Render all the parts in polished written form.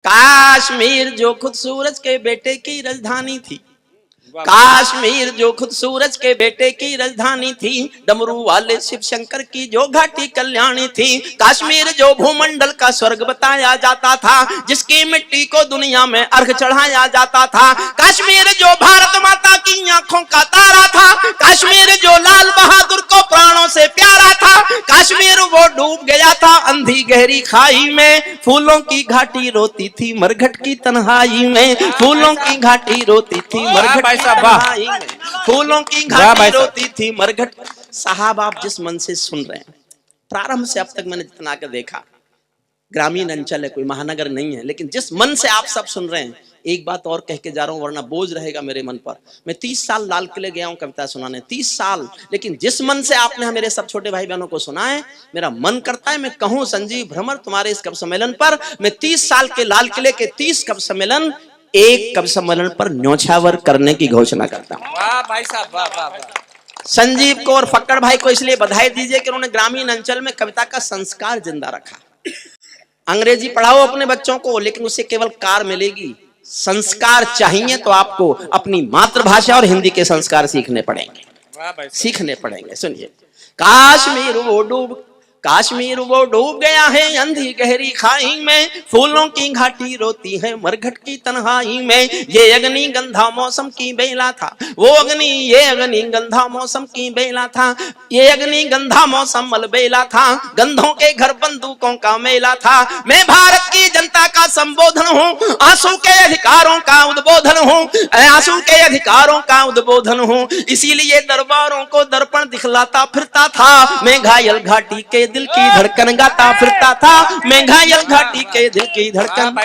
काश्मीर जो खुद सूरज के बेटे की राजधानी थी, काश्मीर जो खुद सूरज के बेटे की राजधानी थी, डमरू वाले शिव शंकर की जो घाटी कल्याणी थी, काश्मीर जो भूमंडल का स्वर्ग बताया जाता था, जिसकी मिट्टी को दुनिया में अर्घ चढ़ाया जाता था, काश्मीर जो भारत माता की आंखों का तारा था, काश्मीर जो लाल बहादुर को प्राणों से प्यारा था, काश्मीर वो डूब गया था अंधी गहरी खाई में, फूलों की घाटी रोती थी मरघट की तन्हाई में, फूलों की घाटी रोती थी मरघट फूलों की घाटी रोती थी मरघट। साहब आप जिस मन से सुन रहे हैं, प्रारंभ से अब तक मैंने जितना कर देखा, ग्रामीण अंचल है, कोई महानगर नहीं है, लेकिन जिस मन से आप सब सुन रहे हैं, एक बात और कह के जा रहा हूं वरना बोझ रहेगा मेरे मन पर। मैं 30 साल लाल किले गया हूं कविता सुनाने, 30 साल, लेकिन जिस मन से आपने मेरे सब छोटे भाई बहनों को सुना है, मेरा मन करता है मैं कहूं संजीव भ्रमर तुम्हारे इस कवि सम्मेलन पर, मैं 30 साल के लाल किले के 30 कवि सम्मेलन एक कवि सम्मेलन पर न्योछावर करने की घोषणा करता हूं। वाह भाई साहब, वाह वाह वाह। संजीव को और फक्कड़ भाई को इसलिए बधाई दीजिए कि उन्होंने ग्रामीण अंचल में कविता का संस्कार जिंदा रखा। अंग्रेजी पढ़ाओ अपने बच्चों को, लेकिन उससे केवल कार मिलेगी, संस्कार चाहिए तो आपको अपनी मातृभाषा और हिंदी के संस्कार सीखने पड़ेंगे, सीखने पड़ेंगे। सुनिए, काश्मीर वो डूब गया है अंधी गहरी खाई में, फूलों की घाटी रोती है मरघट की तन्हाई में, ये अग्नि गंधा मौसम की बेला था, वो अग्नि ये अग्नि गंधा मौसम की बेला था, ये अग्नि गंधा मौसम अलबेला था, गंधों के घर बंदूकों का मेला था, मैं भारत की जनता का संबोधन हूँ, आंसू के अधिकारों का उद्बोधन हूँ, आंसू के अधिकारों का उद्बोधन हूँ, इसीलिए दरबारों को दर्पण दिखलाता फिरता था, मैं घायल घाटी के दिल की धड़कन गाता फिरता था, मैं घायल घाटी के दिल की धड़कन।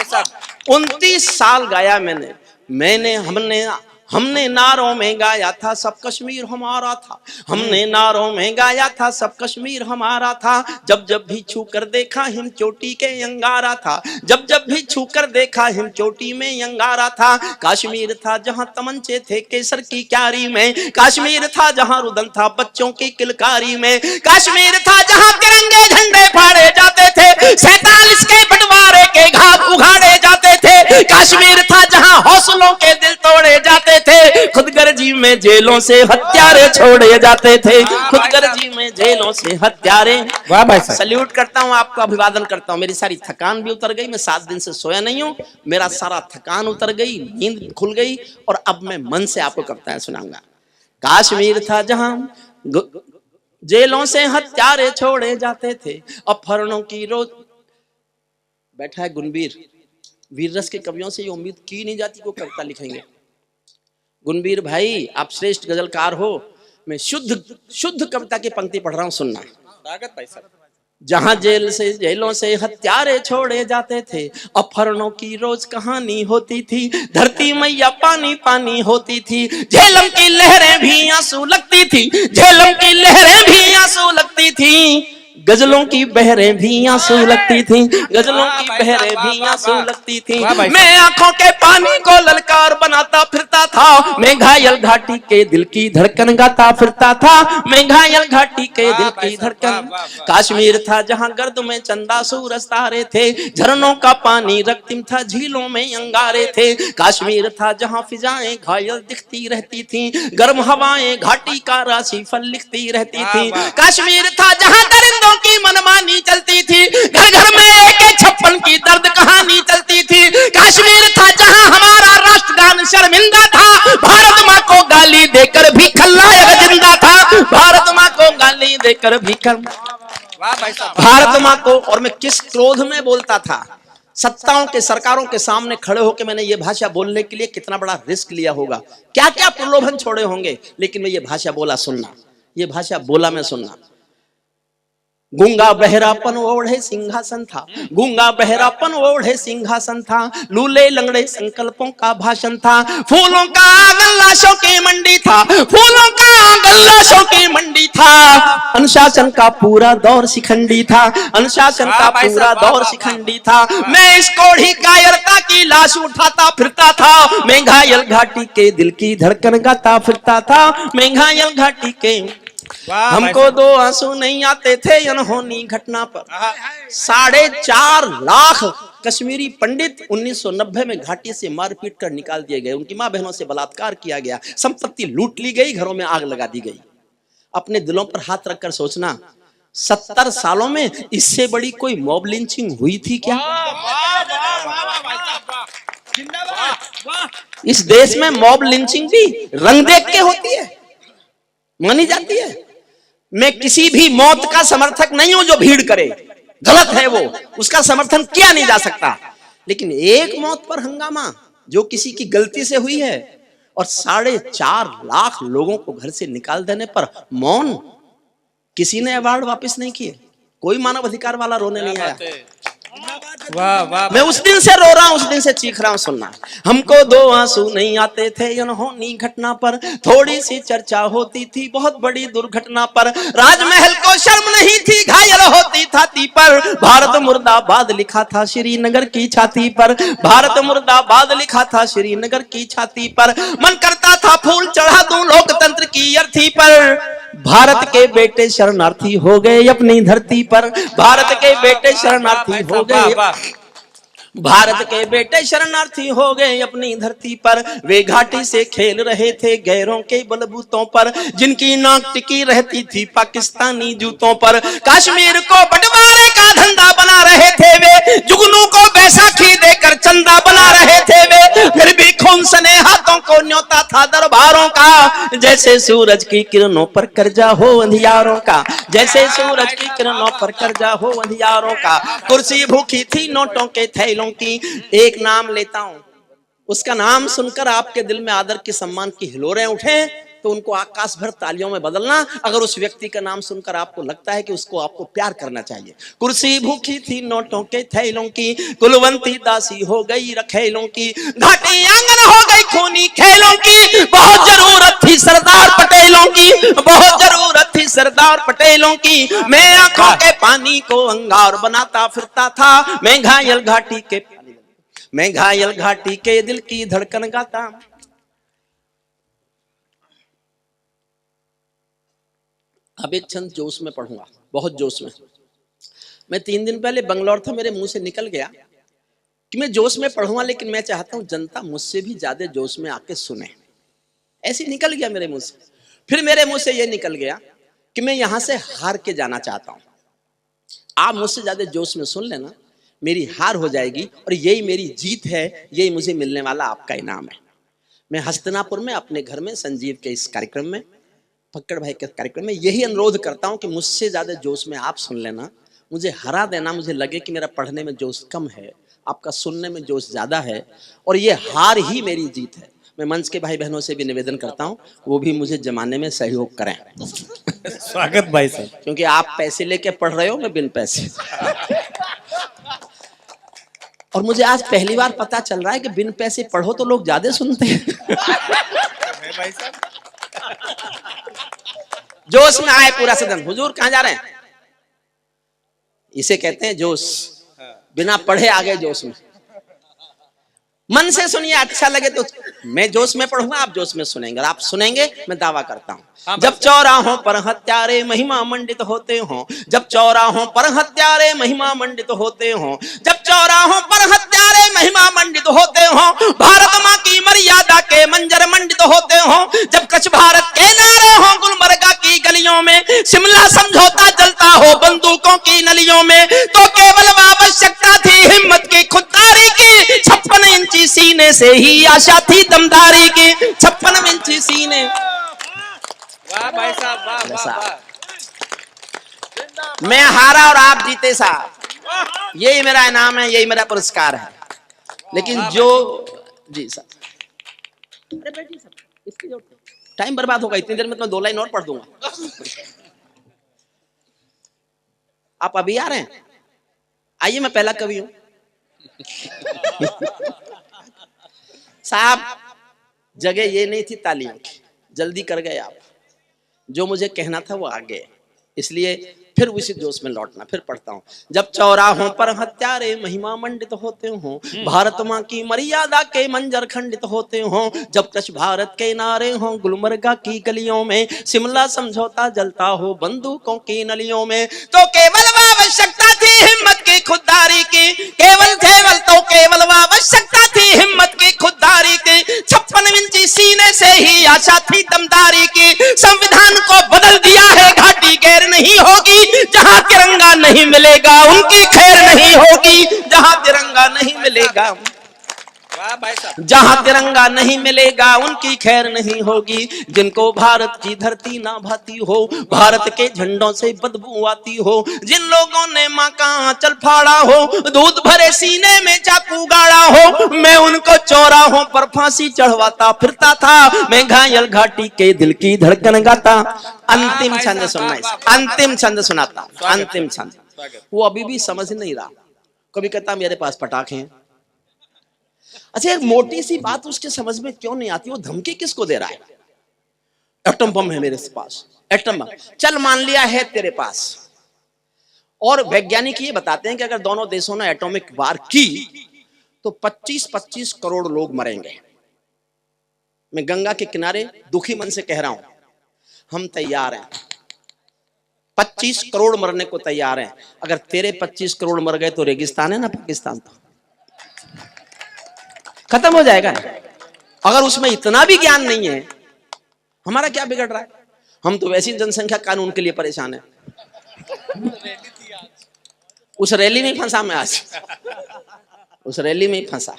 29 साल गाया मैंने हमने नारों में गाया था सब कश्मीर हमारा था, हमने नारों में गाया था सब कश्मीर हमारा था, जब जब भी छू कर देखा हिम चोटी के अंगारा था, जब जब भी छू कर देखा हिम चोटी में अंगारा था, काश्मीर था जहां तमंचे थे केसर की क्यारी में, काश्मीर था जहां रुदन था बच्चों की किलकारी में, काश्मीर था जहां तिरंगे झंडे फाड़े जाते थे, 47 के बंटवारे के घाव उघाड़े जाते थे, काश्मीर था जहां हौसलों के दिल तोड़े जाते थे, खुदगर्जी में जेलों से हत्यारे छोड़े जाते थे, खुदगर्जी में जेलों से हत्यारे। वाह भाई, सल्यूट करता हूं आपको, अभिवादन करता हूं। मेरी सारी थकान भी उतर गई, मैं 7 दिन से सोया नहीं हूं, मेरा सारा थकान उतर गई, नींद खुल गई, और अब मैं मन से आपको कविताएं सुनाऊंगा। काश्मीर था जहां जेलों से हत्यारे छोड़े जाते थे, अपहरणों की रोज। बैठा है गुणवीर, वीर रस के कवियों से ये उम्मीद की नहीं जाती को कविता लिखेंगे। गुणवीर भाई आप श्रेष्ठ गजलकार हो, मैं शुद्ध कविता की पंक्ति पढ़ रहा हूं, सुनना। जहां जेलों से हत्यारे छोड़े जाते थे, अपहरणों की रोज कहानी होती थी, धरती मैया पानी पानी होती थी, झेलम की लहरें भी आंसू लगती थी, झेलम की लहरें भी आंसू लगती थी, गजलों की बहरें भी आंसू लगती थी, गजलों की बहरें भी आंसू लगती थी, मैं आंखों के पानी को ललकार बनाता फिरता था, मैं घायल घाटी के दिल की धड़कन गाता फिरता था, मैं घायल घाटी के दिल की धड़कन। काश्मीर था जहां गर्द में चंदा सूरज तारे थे, झरनों का पानी रक्तिम था झीलों में अंगारे थे, काश्मीर था जहां फिजाएं घायल दिखती रहती थी, गर्म हवाएं घाटी का राशि फल लिखती रहती थी, काश्मीर था जहां दरिंदों की मनमानी चलती थी, घर घर में AK-56 की दर्द कहानी चलती थी, काश्मीर था जहां हमारा राष्ट्रगान शर्मिंदा था, भारत माँ को गाली देकर भी खलनायक जिंदा था, भारत माँ को गाली देकर भी भारत माँ को। और मैं किस क्रोध में बोलता था, सत्ताओं के सरकारों के सामने खड़े होकर मैंने ये भाषा बोलने के लिए कितना बड़ा रिस्क लिया होगा, क्या क्या प्रलोभन छोड़े होंगे, लेकिन मैं ये भाषा बोला सुनना, ये भाषा बोला मैं सुनना। गूंगा बहरापन ओढ़े सिंहासन था, गूंगा बहरापन ओढ़े सिंहासन था, लूले लंगड़े संकल्पों का भाषण था, फूलों का आंगन लाशों की मंडी था, फूलों का आंगन लाशों की मंडी था, अनुशासन का पूरा दौर शिखंडी था, अनुशासन का पूरा दौर शिखंडी था, मैं इस कोढ़ी कायरता की लाश उठाता फिरता था, मैं घायल घाटी के दिल की धड़कन गाता फिरता था, मैं घायल घाटी के वाह, हमको भाई 2 आंसू नहीं आते थे अनहोनी घटना पर। साहब। 4.5 लाख कश्मीरी पंडित 1990 में घाटी से मारपीट कर निकाल दिए गए, उनकी मां बहनों से बलात्कार किया गया, संपत्ति लूट ली गई, घरों में आग लगा दी गई। अपने दिलों पर हाथ रखकर सोचना, 70 सालों में इससे बड़ी कोई मॉब लिंचिंग हुई थी क्या? इस देश में मॉब लिंचिंग भी रंग देख के होती है, मानी जाती है। मैं किसी भी मौत का समर्थक नहीं हूं जो भीड़ करे, गलत है वो, उसका समर्थन किया नहीं जा सकता। लेकिन एक मौत पर हंगामा जो किसी की गलती से हुई है और 4.5 लाख लोगों को घर से निकाल देने पर मौन, किसी ने अवार्ड वापस नहीं किए, कोई मानव अधिकार वाला रोने नहीं आया। वाह वाह, मैं उस दिन से रो रहा हूं, उस दिन से चीख रहा हूं, सुनना। हमको 2 आंसू नहीं आते थे अनहोनी घटना पर, थोड़ी सी चर्चा होती थी बहुत बड़ी दुर्घटना पर, राजमहल को शर्म नहीं थी घायल होती छाती पर, भारत मुर्दाबाद लिखा था श्रीनगर की छाती पर, भारत मुर्दाबाद लिखा था श्रीनगर की छाती पर, मन करता था फूल चढ़ा दूं लोकतंत्र की अर्थी पर, भारत के बेटे शरणार्थी हो गए अपनी धरती पर, भारत के बेटे शरणार्थी हो गए, भारत के बेटे शरणार्थी हो गए अपनी धरती पर, वे घाटी से खेल रहे थे गैरों के बलबूतों पर, जिनकी नाक टिकी रहती थी पाकिस्तानी जूतों पर, कश्मीर को बंटवारे का धंधा बना रहे थे वे, जुगनू को बैसाखी देकर चंदा बना रहे थे वे, फिर भी खून सने हाथों को न्योता था दरबारों का, जैसे सूरज की किरणों पर कर्जा हो अंधियारों का, जैसे सूरज की किरणों पर कर्जा हो अंधियारों का, कुर्सी भूखी थी नोटों के थैलों की। एक नाम लेता हूं, उसका नाम सुनकर आपके दिल में आदर की सम्मान की हिलोरें उठे तो उनको आकाश भर तालियों में बदलना। अगर उस व्यक्ति का नाम सुनकर आपको लगता है कि उसको आपको प्यार करना चाहिए। कुर्सी भूखी थी नोटों के थैलों की, कुलवंती दासी हो गई रखेलों की, घाटी आंगन हो गई खूनी खेलों की, बहुत जरूरत थी सरदार पटेलों की, बहुत जरूरत थी सरदार पटेलों की, मैं आंखों के पानी को अंगार बनाता फिरता था, मैं घायल घाटी के दिल की धड़कन गाता। अब एक छंद जोश में पढ़ूंगा, बहुत जोश में। मैं 3 दिन पहले बंगलौर था, मेरे मुंह से निकल गया कि मैं जोश में पढ़ूंगा, लेकिन मैं चाहता हूं जनता मुझसे भी ज्यादा जोश में आके सुने। ऐसे निकल गया मेरे मुंह से। फिर मेरे मुंह से यह निकल गया कि मैं यहां से हार के जाना चाहता हूं। आप मुझसे ज्यादा जोश में सुन लेना, मेरी हार हो जाएगी और यही मेरी जीत है, यही मुझे मिलने वाला आपका इनाम है। मैं हस्तिनापुर में अपने घर में संजीव के इस कार्यक्रम में, फक्कड़ भाई के कार्यक्रम में यही अनुरोध करता हूं कि मुझसे ज्यादा जोश में आप सुन लेना, मुझे हरा देना। मुझे लगे कि मेरा पढ़ने में जोश कम है, आपका सुनने में जोश ज्यादा है, और ये हार ही मेरी जीत है। मैं मंच के भाई बहनों से भी निवेदन करता हूं, वो भी मुझे जमाने में सहयोग करें। स्वागत भाई साहब। क्योंकि आप पैसे लेके पढ़ रहे हो, मैं बिन पैसे। और मुझे आज पहली बार पता चल रहा है कि बिन पैसे पढ़ो तो लोग ज्यादा सुनते हैं। भाई साहब जोश में आए पूरा सदन। हुजूर कहां जा रहे हैं? इसे कहते हैं जोश। बिना पढ़े आ गए जोश में। मन से सुनिए, अच्छा लगे तो। मैं जोश में पढ़ूंगा, आप जोश में सुनेंगे, और आप सुनेंगे, मैं दावा करता हूं। जब चौराहों पर हत्यारे महिमा मंडित होते हों, जब चौराहों पर हत्यारे महिमा मंडित होते हों, जब चौराहों पर हत्यारे महिमा मंडित होते हों, भारत मां की मर्यादा के मंजर मंडित होते हों, जब कच्छ भारत के नारे हों गुलमर्गा की गलियों में, शिमला समझौता जलता हो बंदूकों की नलियों में, तो केवल आवश्यकता थी हिम्मत की, खुददारी की। 56 इंची सीने से ही आशा थी दमदारी की। 56 इंची सीने। वाह भाई साहब, वाह वाह वाह। मैं हारा और आप जीते साहब, यही मेरा इनाम है, यही मेरा पुरस्कार है। लेकिन जो जी साहब, अरे बैठिए साहब, इसकी जरूरत नहीं, टाइम बर्बाद होगा। इतनी देर में तो मैं 2 लाइन और पढ़ दूंगा। आप अभी आ रहे हैं? आइए, मैं पहला कवि हूं साहब। जगह ये नहीं थी तालियों की, जल्दी कर गए आप। जो मुझे कहना था वो आ गए, इसलिए फिर उसी जोश में लौटना। फिर पढ़ता हूँ, जब चौराहों पर हत्यारे महिमा मंडित होते हो, भारत माँ की मर्यादा के मंजर खंडित होते हो, जब कश भारत के नारे हो गुलमर्गा की गलियों में, शिमला समझौता जलता हो बंदूकों की नलियों में, तो केवल आवश्यकता थी हिम्मत की खुददारी की, केवल तो केवल आवश्यकता थी हिम्मत की खुददारी की, 56 इंची सीने से ही आशा थी दमदारी की, संविधान को बदल दिया है घाटी गैर नहीं होगी, जहां तिरंगा नहीं मिलेगा उनकी खैर नहीं होगी, जहां तिरंगा नहीं मिलेगा, वाह भाई साहब, जहां तिरंगा नहीं मिलेगा उनकी खैर नहीं होगी, जिनको भारत की धरती ना भाती हो, भारत के झंडों से बदबू आती हो, जिन लोगों ने माँ का आंचल फाड़ा हो, दूध भरे सीने में चाकू गाड़ा हो, मैं उनको चौराहों पर फांसी चढ़वाता फिरता था, मैं घायल घाटी के दिल की धड़कन गाता। अंतिम छंद सुनना, अंतिम छंद सुनाता हूं, अंतिम छंद। वो अभी भी समझ नहीं रहा, कभी कहता मेरे पास पटाखे हैं। अच्छा, एक मोटी सी बात उसके समझ में क्यों नहीं आती, वो धमकी किसको दे रहा है? एटम बम है मेरे पास, एटम बम, चल मान लिया है तेरे पास, और वैज्ञानिक ये बताते हैं कि अगर दोनों देशों ने एटॉमिक वार की तो 25-25 करोड़ लोग मरेंगे। मैं गंगा के किनारे दुखी मन से कह रहा हूं, हम तैयार हैं, 25 करोड़ मरने को तैयार हैं। अगर तेरे 25 करोड़ मर गए तो रेगिस्तान है ना पाकिस्तान, तो खत्म हो जाएगा ना। अगर उसमें इतना भी ज्ञान नहीं है, हमारा क्या बिगड़ रहा है? हम तो वैसी जनसंख्या कानून के लिए परेशान है। उस रैली में फंसा मैं आज, उस रैली में फंसा।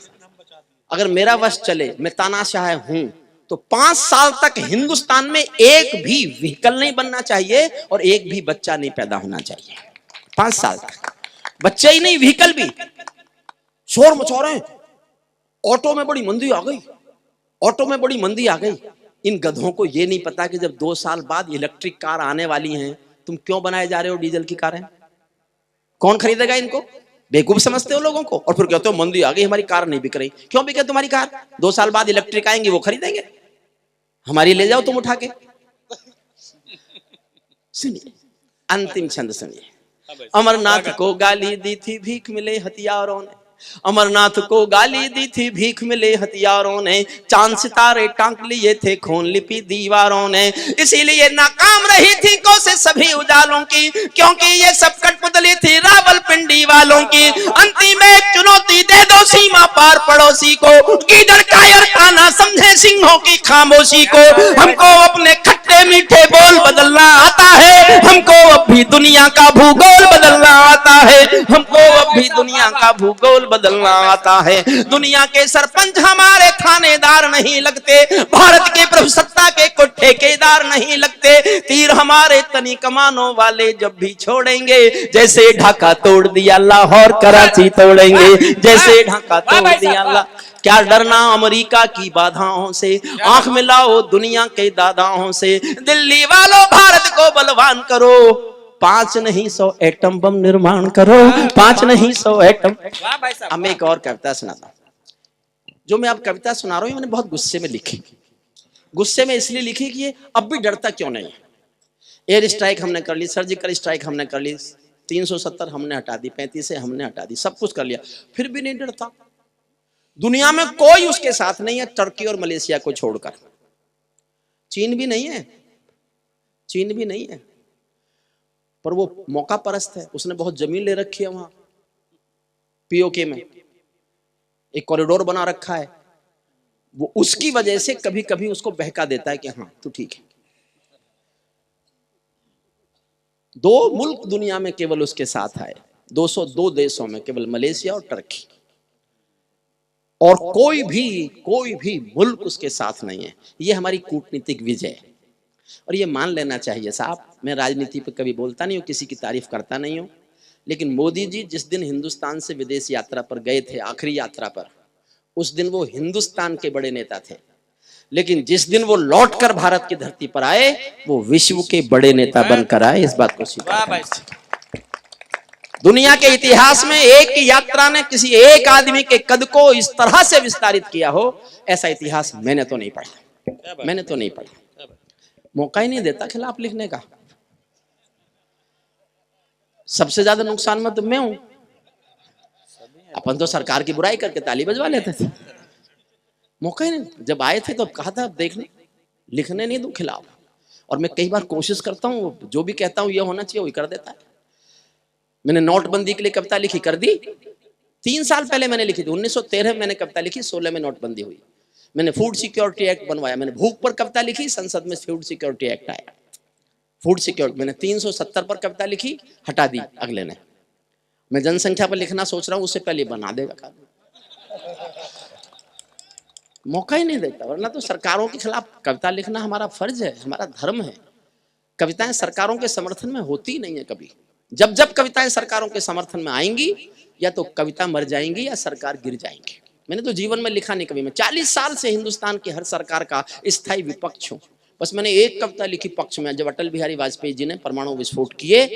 अगर मेरा वश चले, मैं तानाशाह हूं, तो 5 साल तक हिंदुस्तान में एक भी व्हीकल नहीं बनना चाहिए और एक भी बच्चा नहीं पैदा होना चाहिए। 5 साल तक बच्चे ही नहीं, व्हीकल भी। शोर मचा रहे हैं, ऑटो में बड़ी मंदी आ गई, ऑटो में बड़ी मंदी आ गई। इन गधों को ये नहीं पता कि जब 2 साल बाद इलेक्ट्रिक कार आने वाली हैं, तुम क्यों बनाए जा रहे हो डीजल की कारें? कौन खरीदेगा इनको? बेवकूफ समझते हो लोगों को, और फिर कहते हो मंदी आ गई, हमारी कार नहीं बिक रही। क्यों बिके तुम्हारी कार? 2 साल बाद इलेक्ट्रिक आएंगी, वो खरीदेंगे। हमारी ले जाओ तुम उठा के। सुनिए, अंतिम छंद सुनिए। अमरनाथ को गाली दी थी भीख मिले हथियारों ने, अमरनाथ को गाली दी थी भीख मिले हथियारों ने, चांद सितारे टांक लिए थे खून लिपि दीवारों ने, इसीलिए नाकाम रही थी कोशिश सभी उजालों की, क्योंकि ये सब कठपुतली थी रावलपिंडी वालों की। अंतिम एक चुनौती दे दो सीमा पार पड़ोसी को, गीदड़ कायर खाना समझे सिंहों की खामोशी को। हमको अपने खट्टे मीठे बोल बदलना आता है, हमको अब भी दुनिया का भूगोल बदलना आता है, हमको अब भी दुनिया का भूगोल बदलना आता है। दुनिया के सरपंच हमारे थानेदार नहीं लगते, भारत के प्रभुसत्ता के को ठेकेदार नहीं लगते, तीर हमारे तनी कमानों वाले जब भी छोड़ेंगे, जैसे ढाका तोड़ दिया लाहौर कराची तोड़ेंगे, जैसे ढाका तोड़ दिया। क्या डरना अमेरिका की बाधाओं से, आंख मिलाओ दुनिया के दादाओं से, दिल्ली वालों भारत को बलवान करो, 5 नहीं 100 एटम बम निर्माण करो, 5 नहीं 100 एटम। अब मैं एक और कविता सुनाता हूं। जो मैं अब कविता सुना रहा हूं, मैंने बहुत गुस्से में लिखी। गुस्से में इसलिए लिखी कि ये अब भी डरता क्यों नहीं है। एयर स्ट्राइक हमने कर ली, सर्जिकल स्ट्राइक हमने कर ली, 370 हमने हटा दी, 35 हमने हटा दी, सब कुछ कर लिया, फिर भी नहीं डरता। दुनिया में कोई उसके साथ नहीं है, टर्की और मलेशिया को छोड़कर। चीन भी नहीं है, चीन भी नहीं है, पर वो मौका परस्त है, उसने बहुत जमीन ले रखी है वहां पीओके में, एक कॉरिडोर बना रखा है, वो उसकी वजह से कभी कभी उसको बहका देता है कि हाँ तू ठीक है। 2 मुल्क दुनिया में केवल उसके साथ आए, 202 देशों में केवल मलेशिया और टर्की, और कोई भी मुल्क उसके साथ नहीं है। ये हमारी कूटनीतिक विजय है, और ये मान लेना चाहिए साहब। मैं राजनीति पे कभी बोलता नहीं हूँ, किसी की तारीफ करता नहीं हूँ, लेकिन मोदी जी जिस दिन हिंदुस्तान से विदेश यात्रा पर गए थे, आखिरी यात्रा पर, उस दिन वो हिंदुस्तान के बड़े नेता थे, लेकिन जिस दिन वो लौटकर भारत की धरती पर आए, वो विश्व के बड़े नेता बनकर आए। इस बात को स्वीकार। दुनिया के इतिहास में एक यात्रा ने किसी एक आदमी के कद को इस तरह से विस्तारित किया हो, ऐसा इतिहास मैंने तो नहीं पढ़ा, मैंने तो नहीं पढ़ा। मौका ही नहीं देता खिलाफ लिखने का। सबसे ज्यादा नुकसान में तो मैं हूं। अपन तो सरकार की बुराई करके ताली बजवा लेते थे, मौका ही नहीं। जब आए थे तो कहा था देखने लिखने नहीं दूं खिलाफ, और मैं कई बार कोशिश करता हूँ, जो भी कहता हूँ ये होना चाहिए वही कर देता है। मैंने नोटबंदी के लिए कविता लिखी, कर दी। 3 साल पहले मैंने लिखी थी, 1913 में मैंने कविता लिखी, 16 में नोटबंदी हुई। मैंने फूड सिक्योरिटी एक्ट बनवाया, मैंने भूख पर कविता लिखी, संसद में फूड सिक्योरिटी एक्ट आया। फूड सिक्योरिटी मैंने 370 पर कविता लिखी, हटा दी अगले ने। मैं जनसंख्या पर लिखना सोच रहा हूँ, उससे पहले बना देगा कानून। मौका ही नहीं देता, वरना तो सरकारों के खिलाफ कविता लिखना हमारा फर्ज है, हमारा धर्म है। कविताएं सरकारों के समर्थन में होती नहीं है कभी। जब जब कविताएं सरकारों के समर्थन में आएंगी, या तो कविता मर जाएंगी या सरकार गिर जाएंगी। मैंने तो जीवन में लिखा नहीं कभी। मैं 40 साल से हिंदुस्तान की हर सरकार का स्थायी विपक्ष हूं। बस मैंने एक कविता लिखी पक्ष में, जब अटल बिहारी वाजपेयी जी ने परमाणु विस्फोट किए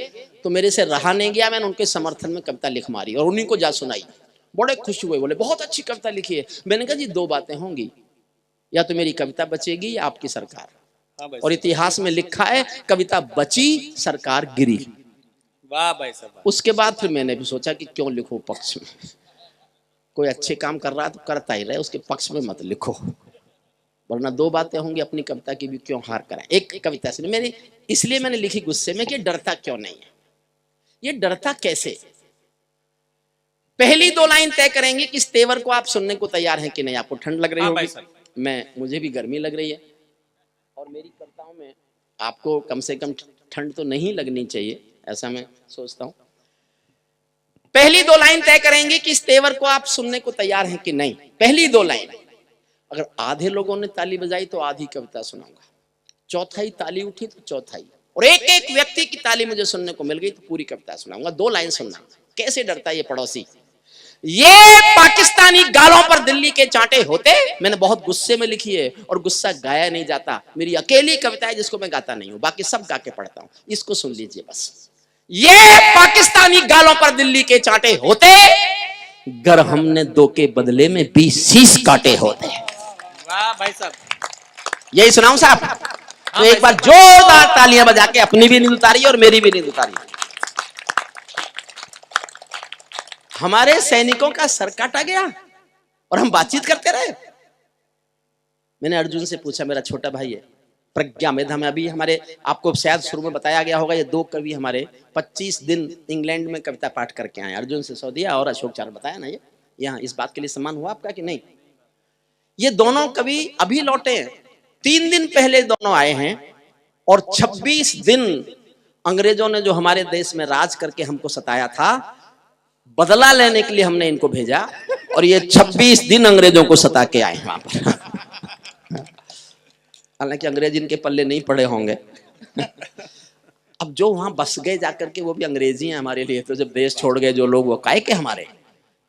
तो मेरे से रहा नहीं गया, मैंने उनके समर्थन में कविता लिख मारी और उन्हीं को जा सुनाई। बड़े खुश हुए, बोले बहुत अच्छी कविता लिखी है। मैंने कहा जी 2 बातें होंगी, या तो मेरी कविता बचेगी या आपकी सरकार। और इतिहास में लिखा है कविता बची, सरकार गिरी। वाह भाई साहब। उसके बाद फिर मैंने भी सोचा कि क्यों लिखो पक्ष में, कोई अच्छे काम कर रहा है तो करता ही रहे, उसके पक्ष में मत लिखो, वरना 2 बातें होंगी, अपनी कविता की भी क्यों हार कराएं। एक कविता से मैंने इसलिए मैंने लिखी गुस्से में कि डरता क्यों नहीं है, ये डरता कैसे। पहली 2 लाइन तय करेंगे कि इस तेवर को आप सुनने को तैयार हैं कि नहीं। आपको ठंड लग रही होगी, मुझे भी गर्मी लग रही है, और मेरी कविताओं में आपको कम से कम ठंड तो नहीं लगनी चाहिए, ऐसा मैं सोचता हूं। पहली 2 लाइन तय करेंगे कि इस तेवर को आप सुनने को तैयार हैं कि नहीं। पहली 2 लाइन, अगर आधे लोगों ने ताली बजाई तो आधी कविता सुनाऊंगा, चौथाई ताली उठी तो चौथाई, और एक एक व्यक्ति की ताली मुझे सुनने को मिल गई तो पूरी कविता सुनाऊंगा। 2 लाइन सुनना। कैसे डरता है ये पड़ोसी, ये पाकिस्तानी गालों पर दिल्ली के चांटे होते। मैंने बहुत गुस्से में लिखी है और गुस्सा गाया नहीं जाता, मेरी अकेली कविता है जिसको मैं गाता नहीं हूं, बाकी सब गा के पढ़ता हूं। इसको सुन लीजिए बस। ये पाकिस्तानी गालों पर दिल्ली के चांटे होते, गर हमने 2 के बदले में 20 शीश काटे होते। वाह भाई साहब, यही सुनाऊं साहब? तो एक बार जोरदार तालियां बजा के, अपनी भी नींद उतारी और मेरी भी नींद उतारी। हमारे सैनिकों का सर काटा गया और हम बातचीत करते रहे। मैंने अर्जुन से पूछा, मेरा छोटा भाई है, प्रज्ञा मेधा में अभी हमारे, आपको शायद शुरू में बताया गया होगा, ये 2 कवि हमारे 25 दिन इंग्लैंड में कविता पाठ करके आए। अर्जुन सिसोदिया और अशोक चार, बताया ना ये, यहाँ इस बात के लिए सम्मान हुआ आपका कि नहीं? ये दोनों कवि अभी लौटे हैं, 3 दिन पहले दोनों आए हैं, और 26 दिन अंग्रेजों ने जो हमारे देश में राज करके हमको सताया था, बदला लेने के लिए हमने इनको भेजा, और ये 26 दिन अंग्रेजों को सता के आए वहां पर। हालांकि अंग्रेज इनके पल्ले नहीं पड़े होंगे। अब जो वहां बस गए जाकर के, वो भी अंग्रेजी हैं हमारे लिए, तो जब देश छोड़ गए जो लोग, वो काहे के हमारे।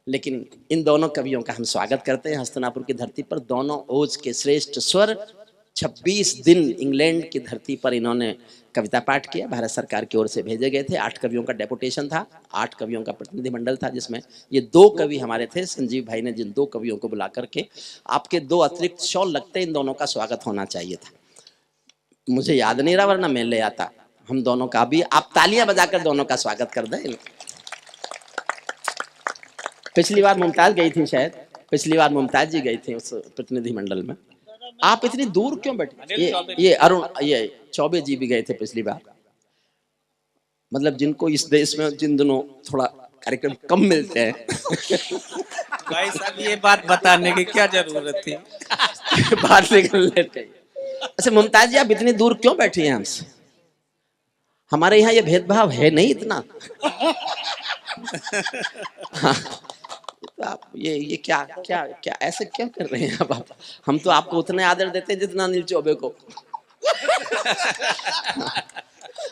लेकिन इन दोनों कवियों का हम स्वागत करते हैं हस्तिनापुर की धरती पर। दोनों ओज के श्रेष्ठ स्वर 26 दिन इंग्लैंड की धरती पर इन्होंने कविता पाठ किया। भारत सरकार की ओर से भेजे गए थे। 8 कवियों का डेपुटेशन था, 8 कवियों का प्रतिनिधिमंडल था, जिसमें ये 2 कवि हमारे थे। संजीव भाई ने जिन 2 कवियों को बुला करके, आपके 2 अतिरिक्त शॉल लगते, इन दोनों का स्वागत होना चाहिए था। मुझे याद नहीं रहा, वरना मैं ले आता हम दोनों का भी। आप तालियां बजाकर दोनों का स्वागत कर दें। पिछली बार मुमताज गई थी, शायद पिछली बार मुमताज जी गई थी उस प्रतिनिधिमंडल में। आप इतनी दूर क्यों बैठे? ये अरुण, ये चौबे जी भी गए थे पिछली बार। मतलब जिनको इस देश में जिन दिनों थोड़ा कार्यक्रम कम मिलते हैं। भाई साहब, ये बात बताने की क्या जरूरत थी? बात निकल लेते। अच्छा मुमताज जी, आप इतनी दूर क्यों बैठी हैं हमसे? हमारे यहाँ ये भेदभाव है नहीं इतना। हाँ, तो आप ये क्या क्या क्या ऐसे क्यों कर रहे हैं आप? हम तो आपको उतने आदर देते हैं जितना अनिल चौबे को।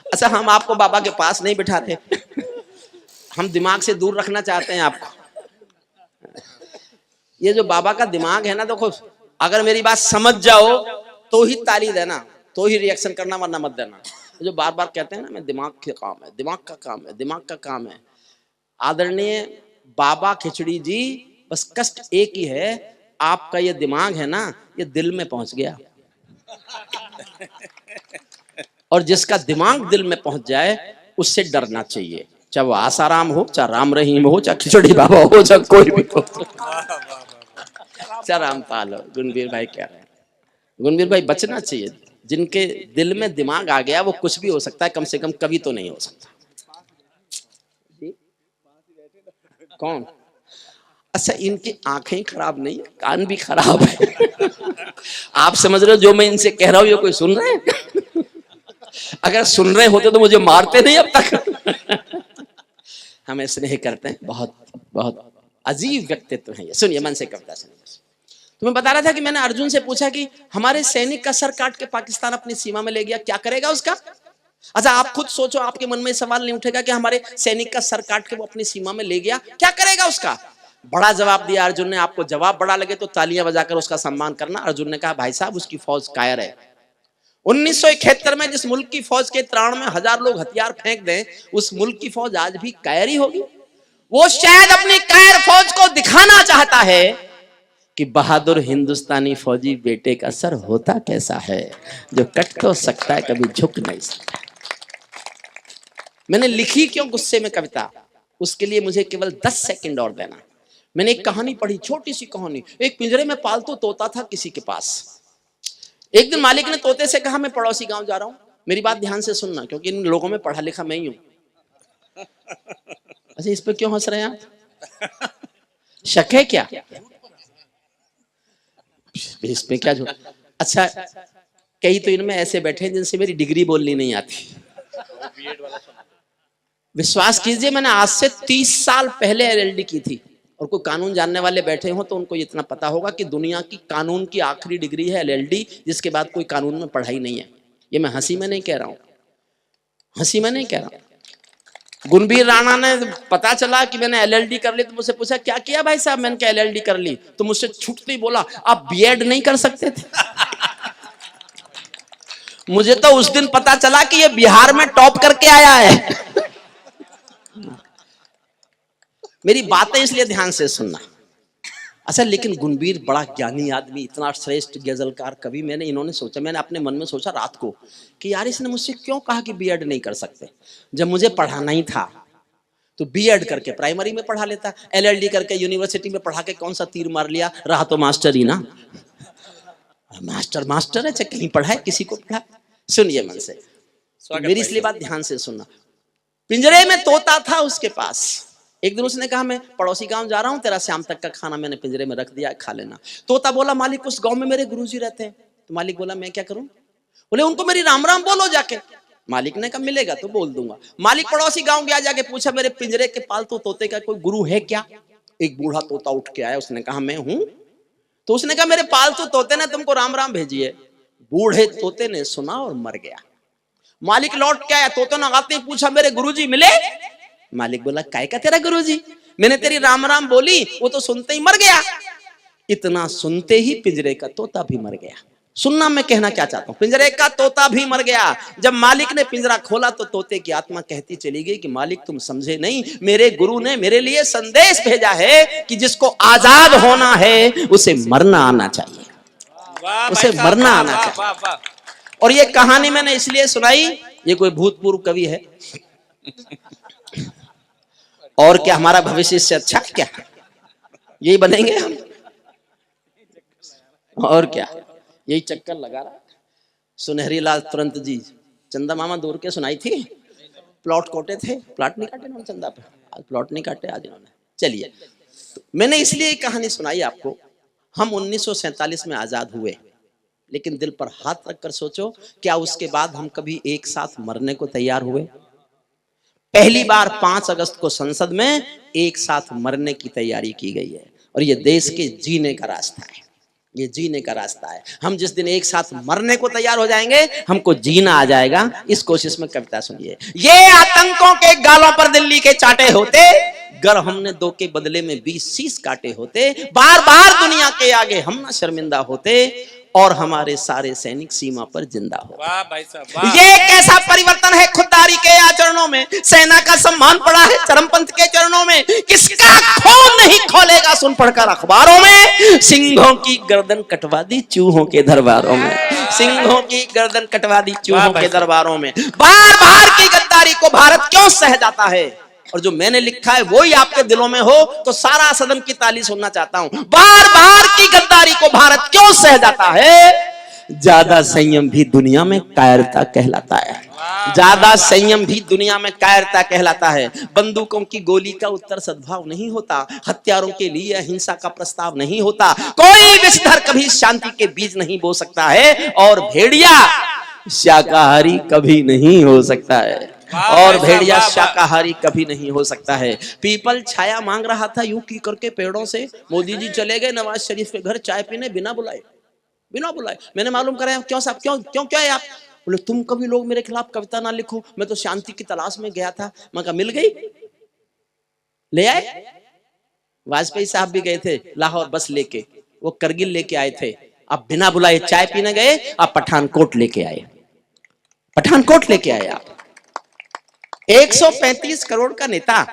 अच्छा, हम आपको बाबा के पास नहीं बिठाते, हम दिमाग से दूर रखना चाहते हैं आपको। ये जो बाबा का दिमाग है ना, देखो, अगर मेरी बात समझ जाओ तो ही ताली देना, तो ही रिएक्शन करना, वरना मत देना। जो बार बार कहते हैं ना, मैं दिमाग का काम है, दिमाग का काम है, दिमाग का काम है। आदरणीय बाबा खिचड़ी जी, बस कष्ट एक ही है, आपका ये दिमाग है ना, ये दिल में पहुंच गया। और जिसका दिमाग दिल में पहुंच जाए उससे डरना चाहिए। चाहे वो आसाराम हो, चाहे राम रहीम हो, चाहे खिचड़ी बाबा हो, चाहे कोई भी हो, चाहे रामपाल हो। गुणवीर भाई कह रहे हैं, गुणवीर भाई बचना चाहिए। जिनके दिल में दिमाग आ गया वो कुछ भी हो सकता है, कम से कम कभी तो नहीं हो सकता। कौन? अच्छा, इनकी आंखें खराब नहीं है, कान भी खराब है। आप समझ रहे हो जो मैं इनसे कह रहा हूं ये कोई सुन रहे हैं? अगर सुन रहे होते तो मुझे मारते नहीं अब तक। हमें स्नेह करते हैं, बहुत बहुत अजीब व्यक्तित्व है ये। सुनिए मन से कविता सुनिए। तो मैं बता रहा था कि मैंने अर्जुन से पूछा कि हमारे सैनिक का सर काट के पाकिस्तान अपनी सीमा में ले गया, क्या करेगा उसका? अच्छा आप खुद सोचो, आपके मन में सवाल नहीं उठेगा कि हमारे सैनिक का सर काट के वो अपनी सीमा में ले गया, क्या करेगा उसका? बड़ा जवाब दिया अर्जुन ने। आपको जवाब बड़ा लगे तो तालियां बजाकर उसका सम्मान करना। अर्जुन ने कहा भाई साहब उसकी फौज कायर है। 1971 में जिस मुल्क की फौज के त्राण में 1000 लोग हथियार फेंक दें, उस मुल्क की फौज आज भी कायर ही होगी। वो शायद अपनी कायर फौज को दिखाना चाहता है कि बहादुर हिंदुस्तानी फौजी बेटे का सर होता कैसा है, जो कट तो सकता है कभी झुक नहीं सकता। मैंने लिखी क्यों गुस्से में कविता, उसके लिए मुझे केवल 10 सेकंड और देना। मैंने एक कहानी पढ़ी, छोटी सी कहानी। एक पिंजरे में पालतू तोता था किसी के पास। एक दिन मालिक ने तोते से कहा मैं पड़ोसी गांव जा रहा हूं। मेरी बात ध्यान से सुनना, क्योंकि इन लोगों में पढ़ा लिखा मैं ही हूं। अच्छा इस पे क्यों हंस रहे हैं आप? शक है क्या? इस पे क्या जो? अच्छा कई तो इनमें ऐसे बैठे हैं जिनसे मेरी डिग्री बोलनी नहीं आती। विश्वास कीजिए मैंने आज से 30 साल पहले एलएलडी की थी। और कोई कानून जानने वाले बैठे हो तो उनको इतना पता होगा कि दुनिया की कानून की आखिरी डिग्री है एलएलडी, जिसके बाद कोई कानून में पढ़ाई नहीं है। ये मैं हंसी में नहीं कह रहा हूं, हंसी में नहीं कह रहा हूं। गुणवीर राणा ने पता चला कि मैंने एलएलडी कर ली तो मुझसे पूछा क्या किया भाई साहब? मैंने कहा एलएलडी कर ली। तो मुझसे छूटते ही बोला आप बीएड नहीं कर सकते थे? मुझे तो उस दिन पता चला कि ये बिहार में टॉप करके आया है। मेरी बातें इसलिए ध्यान से सुनना। अच्छा लेकिन गुणवीर बड़ा ज्ञानी आदमी, इतना श्रेष्ठ गजलकार कवि। इन्होंने सोचा, मैंने अपने मन में सोचा रात को कि यार इसने मुझसे क्यों कहा कि बीएड नहीं कर सकते। जब मुझे पढ़ाना ही था तो बीएड करके प्राइमरी में पढ़ा लेता, एलएलडी करके यूनिवर्सिटी में पढ़ा के कौन सा तीर मार लिया, रहा तो मास्टर ही ना। मास्टर मास्टर है, चाहे कहीं पढ़ाए किसी को पढ़ाए। सुनिए मन से, मेरी इसलिए बात ध्यान से सुनना। पिंजरे में तोता था उसके पास। एक दिन उसने कहा मैं पड़ोसी गांव जा रहा हूं, तेरा शाम तक का खाना मैंने पिंजरे में रख दिया, खा लेना। तोता बोला मालिक उस गांव में मेरे गुरुजी रहते हैं। तो मालिक बोला मैं क्या करूं? बोले उनको मेरी राम राम बोलो जाके। मालिक ने कहा मिलेगा तो बोल दूंगा। मालिक पड़ोसी गांव गया, जाके पूछा मेरे पिंजरे के पालतू तोते का कोई गुरु है क्या? एक बूढ़ा तोता उठ के आया, उसने कहा मैं हूं। तो उसने कहा मेरे पालतू तोते ने तुमको राम राम भेजी है। बूढ़े तोते ने सुना और मर गया। मालिक लौट के आया, तोते ने आते ही पूछा मेरे गुरुजी मिले? मालिक बोला काय का तेरा गुरुजी? मैंने तेरी राम राम बोली, वो तो सुनते ही मर गया। इतना सुनते ही पिंजरे का तोता भी मर गया। सुनना मैं कहना क्या चाहता हूं, पिंजरे का तोता भी मर गया। जब मालिक ने पिंजरा खोला तो तोते की आत्मा कहती चली गई कि मालिक तुम समझे नहीं, मेरे गुरु ने मेरे लिए संदेश भेजा है कि जिसको आजाद होना है उसे मरना आना चाहिए, उसे मरना आना चाहिए। और ये कहानी मैंने इसलिए सुनाई, ये कोई भूतपूर्व कवि है और क्या हमारा भविष्य इससे अच्छा क्या? यही बनेंगे हम और क्या? यही चक्कर लगा रहा। सुनहरी लाल तुरंत जी, चंदा मामा दूर के सुनाई थी, प्लॉट कोटे थे, प्लॉट नहीं काटे इन्होंने चंदा पे, आज प्लॉट नहीं काटे आज इन्होंने। चलिए तो मैंने इसलिए कहानी सुनाई आपको। हम 1947 में आजाद हुए, लेकिन दिल पर हाथ रखकर सोचो क्या उसके बाद हम कभी एक साथ मरने को तैयार हुए? पहली बार 5 अगस्त को संसद में एक साथ मरने की तैयारी की गई है। और ये देश के जीने का रास्ता है, ये जीने का रास्ता है। हम जिस दिन एक साथ मरने को तैयार हो जाएंगे हमको जीना आ जाएगा। इस कोशिश में कविता सुनिए। ये आतंकों के गालों पर दिल्ली के चाटे होते, गर हमने 2 के बदले में 20 शीश काटे होते। बार बार दुनिया के आगे हम ना शर्मिंदा होते और हमारे सारे सैनिक सीमा पर जिंदा हो। वाह भाई साहब वाह। ये कैसा परिवर्तन है खुददारी के आचरणों में। सेना का सम्मान पड़ा है चरमपंथ के चरणों में। किसका खून नहीं खोलेगा सुन पढ़कर अखबारों में। सिंहों की गर्दन कटवा दी चूहों के दरबारों में, सिंहों की गर्दन कटवा दी चूहों के दरबारों में। बार बार की गद्दारी को भारत क्यों सह जाता है? और जो मैंने लिखा है वो ही आपके दिलों में हो तो सारा सदन की ताली सुनना चाहता हूं। बार बार की गद्दारी को भारत क्यों सह जाता है? ज्यादा संयम भी दुनिया में कायरता कहलाता है। ज्यादा संयम भी दुनिया में कायरता कहलाता है। बंदूकों की गोली का उत्तर सद्भाव नहीं होता, हत्यारों के लिए अहिंसा का प्रस्ताव नहीं होता, कोई विषधर कभी शांति के बीज नहीं बो सकता है, और भेड़िया शाकाहारी कभी नहीं हो सकता है, और भेड़िया शाकाहारी कभी नहीं हो सकता है। पीपल छाया मांग रहा था यूं की करके पेड़ों से, मोदी जी चले गए नवाज शरीफ के घर चाय पीने बिना बुलाए। मैंने मालूम कराया क्यों साहब, क्यों क्या है आप? बोले तुम कभी लोग मेरे खिलाफ कविता ना लिखो, मैं तो शांति की तलाश में गया था। मैं कहा मिल गई, ले आए। वाजपेयी साहब भी गए थे लाहौर बस लेके, वो करगिल लेके आए थे। आप बिना बुलाए चाय पीने गए, आप पठानकोट लेके आए, पठानकोट लेके आए आप। 135 करोड़ का नेता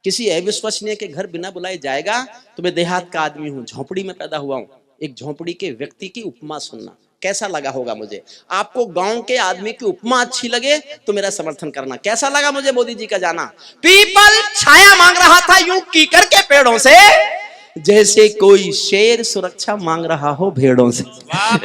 किसी अविश्वसनीय के घर बिना बुलाए जाएगा? तो मैं देहात का आदमी हूं, झोपड़ी में पैदा हुआ हूं। एक झोपड़ी के व्यक्ति की उपमा सुनना कैसा लगा होगा मुझे। आपको गांव के आदमी की उपमा अच्छी लगे तो मेरा समर्थन करना। कैसा लगा मुझे मोदी जी का जाना? पीपल छाया मांग रहा था यूं की करके पेड़ों से, जैसे कोई शेर सुरक्षा मांग रहा हो भेड़ों से।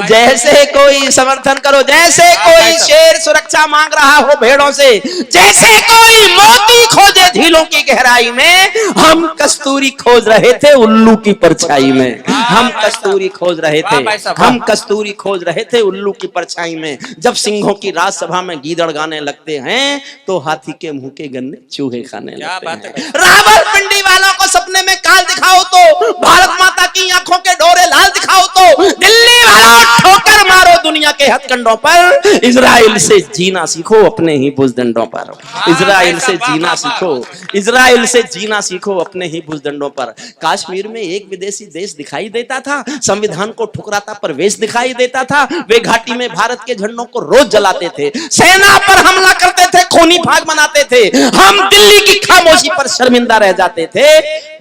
जैसे कोई, समर्थन करो, जैसे कोई शेर सुरक्षा मांग रहा हो भेड़ों से, जैसे कोई मोती खोजे झीलों की गहराई में, हम कस्तूरी खोज रहे थे उल्लू की परछाई में। हम कस्तूरी खोज रहे थे, हम कस्तूरी खोज रहे थे उल्लू की परछाई में। जब सिंहों की राजसभा में गीदड़ गाने लगते हैं तो हाथी के मुंह के गन्ने चूहे खाने लगते हैं। रावलपिंडी वालों को सपने में काल दिखाओ तो, भारत माता की आंखों के डोरे लाल दिखाओ तो, दिल्ली वालों ठोकर मारो दुनिया के हथकंडों पर, इजराइल से जीना सीखो अपने ही भुजदंडों पर। इजराइल से जीना सीखो, इजराइल से जीना सीखो अपने ही भुजदंडों पर। कश्मीर में एक विदेशी देश दिखाई देता था, संविधान को ठुकराता प्रवेश दिखाई देता था। वे घाटी में भारत के झंडों को रोज जलाते थे, सेना पर हमला करते थे, खूनी भाग मनाते थे। हम दिल्ली की खामोशी पर शर्मिंदा रह जाते थे,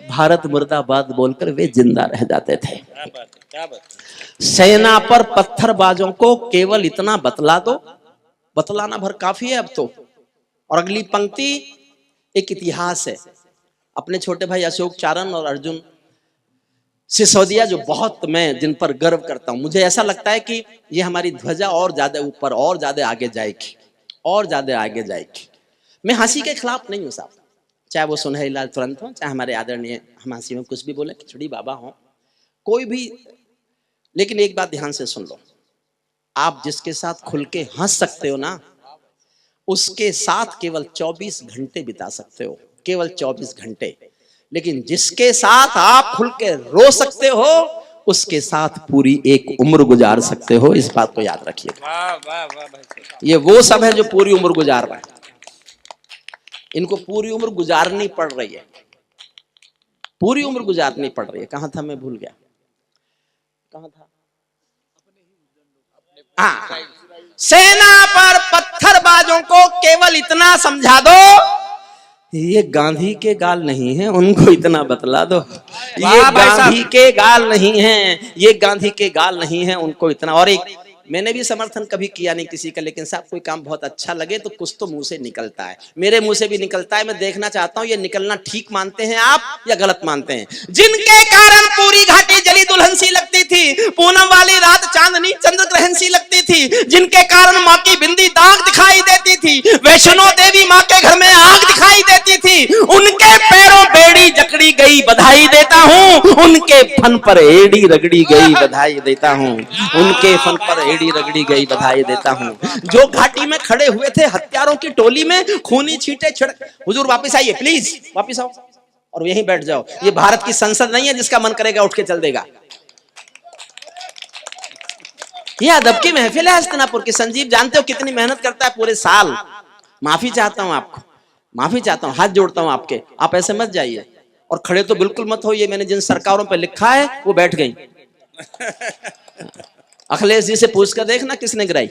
भारत मुर्दाबाद बोलकर वे जिंदा रह जाते थे। क्या बात। सेना पर पत्थरबाजों को केवल इतना बतला दो, बतलाना भर काफी है अब तो। और अगली पंक्ति एक इतिहास है। अपने छोटे भाई अशोक चारण और अर्जुन सिसोदिया, जो बहुत मैं जिन पर गर्व करता हूं, मुझे ऐसा लगता है कि ये हमारी ध्वजा और ज्यादा ऊपर, और ज्यादा आगे जाएगी, और ज्यादा आगे जाएगी। मैं हंसी के खिलाफ नहीं हूं साहब, चाहे वो सुनहरी लाल तुरंत हो, चाहे हमारे आदरणीय हम हंसी में कुछ भी बोले, खिचड़ी बाबा हो, कोई भी। लेकिन एक बात ध्यान से सुन लो, आप जिसके साथ खुल के हंस सकते हो ना, उसके साथ केवल 24 घंटे बिता सकते हो, केवल 24 घंटे। लेकिन जिसके साथ आप खुल के रो सकते हो, उसके साथ पूरी एक उम्र गुजार सकते हो। इस बात को याद रखिए। ये वो सब है जो पूरी उम्र गुजार रहे हैं, इनको पूरी उम्र गुजारनी पड़ रही है, पूरी उम्र गुजारनी पड़ रही है। कहां था मैं भूल गया, कहां था? हाँ, सेना पर पत्थरबाजों को केवल इतना समझा दो, ये गांधी के गाल नहीं है, उनको इतना बतला दो। ये गांधी के गाल नहीं है, ये गांधी के गाल नहीं है, उनको इतना। और एक, मैंने भी समर्थन कभी किया नहीं किसी का, लेकिन साहब कोई काम बहुत अच्छा लगे तो कुछ तो मुंह से निकलता है, मेरे मुंह से भी निकलता है। मैं देखना चाहता हूं ये निकलना ठीक मानते हैं आप या गलत मानते हैं। जिनके कारण पूरी घाटी जली दुल्हन सी लगती थी, पूनम वाली रात चांदनी चंद्र ग्रहण सी लगती थी, जिनके कारण माँ की बिंदी दाग दिखाई देती थी, वैष्णो देवी माँ के घर में आग दिखाई देती थी, उनके पैरों बेड़ी जकड़ी गई बधाई देता हूँ, उनके फन पर एड़ी रगड़ी गई बधाई देता हूँ, उनके फन पर रगड़ी गई बधाई देता हूं। जो घाटी में खड़े हुए थे हत्यारों की टोली में, खूनी छींटे छिड़क, हुजूर वापस आइए, प्लीज वापस आओ और यहीं बैठ जाओ। ये भारत की संसद नहीं है जिसका मन करेगा उठ के चल देगा। ये अदब की महफिल है हस्तिनापुर की। संजीव जानते हो कितनी मेहनत करता है पूरे साल। माफी चाहता हूं आपको, माफी चाहता हूं, हाथ जोड़ता हूं आपके। आप ऐसे मत जाइए और खड़े तो बिल्कुल मत होइए। मैंने जिन सरकारों पर लिखा है वो बैठ गई। अखिलेश जी से पूछ कर देखना किसने गिराई।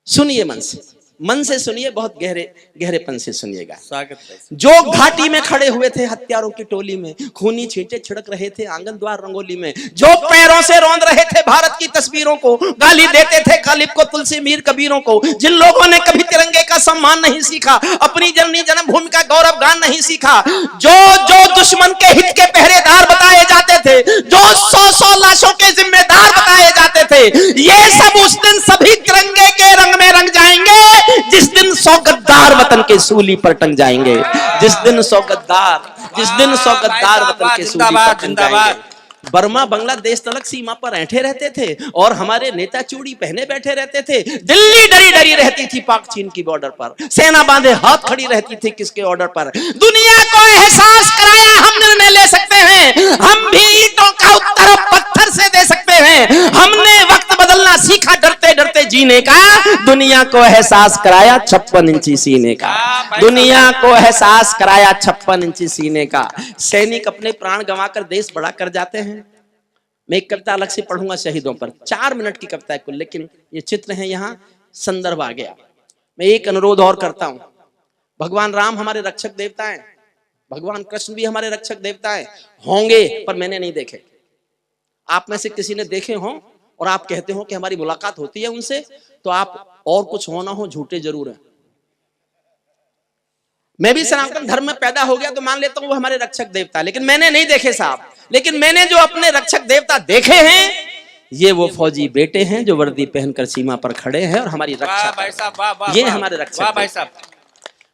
सुनिए मन से, मन से सुनिए, बहुत गहरेपन से सुनिएगा। स्वागत है। जो घाटी में खड़े हुए थे हत्यारों की टोली में, खूनी छींटे छिड़क रहे थे आंगन द्वार रंगोली में, जो पैरों से रौंद रहे थे भारत की तस्वीरों को, गाली देते थे गालिब को, तुलसी मीर कबीरों को, जिन लोगों ने कभी तिरंगे का सम्मान नहीं सीखा, अपनी जननी जन्मभूमि का गौरव गान नहीं सीखा, जो जो दुश्मन के हित के पहरेदार बताए जाते थे, जो 100 लाशों के जिम्मेदार बताए जाते थे, ये सब उस दिन सभी तिरंगे के रंग में रंग जाएंगे जिस दिन 100 गद्दार वतन के सूली पर टंग जाएंगे। जिस दिन 100 गद्दार वतन के सूली पर टंग जाएंगे। बर्मा बांग्लादेश तलक सीमा पर ऐंठे रहते थे और हमारे नेता चूड़ी पहने बैठे रहते थे। दिल्ली डरी डरी रहती थी पाक चीन की बॉर्डर पर, सेना बांधे हाथ खड़ी रहती थी किसके ऑर्डर पर। दुनिया को एहसास कराया हम निर्णय ले सकते हैं, हम भी ईंटों का उत्तर पत्थर से दे सकते हैं। हमने वक्त बदलना सीखा डरते डरते जीने का, दुनिया को एहसास कराया 56 इंची सीने का, दुनिया को एहसास कराया 56 इंची सीने का। सैनिक अपने प्राण गंवाकर देश बड़ा कर जाते हैं। मैं एक कविता अलग से पढ़ूंगा शहीदों पर, 4 मिनट की कविता है कुल, लेकिन ये चित्र है, यहाँ संदर्भ आ गया। मैं एक अनुरोध और करता हूं, भगवान राम हमारे रक्षक देवता हैं, भगवान कृष्ण भी हमारे रक्षक देवता हैं, होंगे पर मैंने नहीं देखे। आप में से किसी ने देखे हों और आप कहते हो कि हमारी मुलाकात होती है उनसे, तो आप और कुछ हो ना हो झूठे जरूर हैं। मैं भी सनातन धर्म में पैदा हो गया तो मान लेता हूं वो हमारे रक्षक देवता, लेकिन मैंने नहीं देखे साहब। लेकिन मैंने जो अपने रक्षक देवता देखे हैं, ये वो फौजी बेटे हैं जो वर्दी पहनकर सीमा पर खड़े हैं और हमारी रक्षा, ये हमारे रक्षक भाई साहब।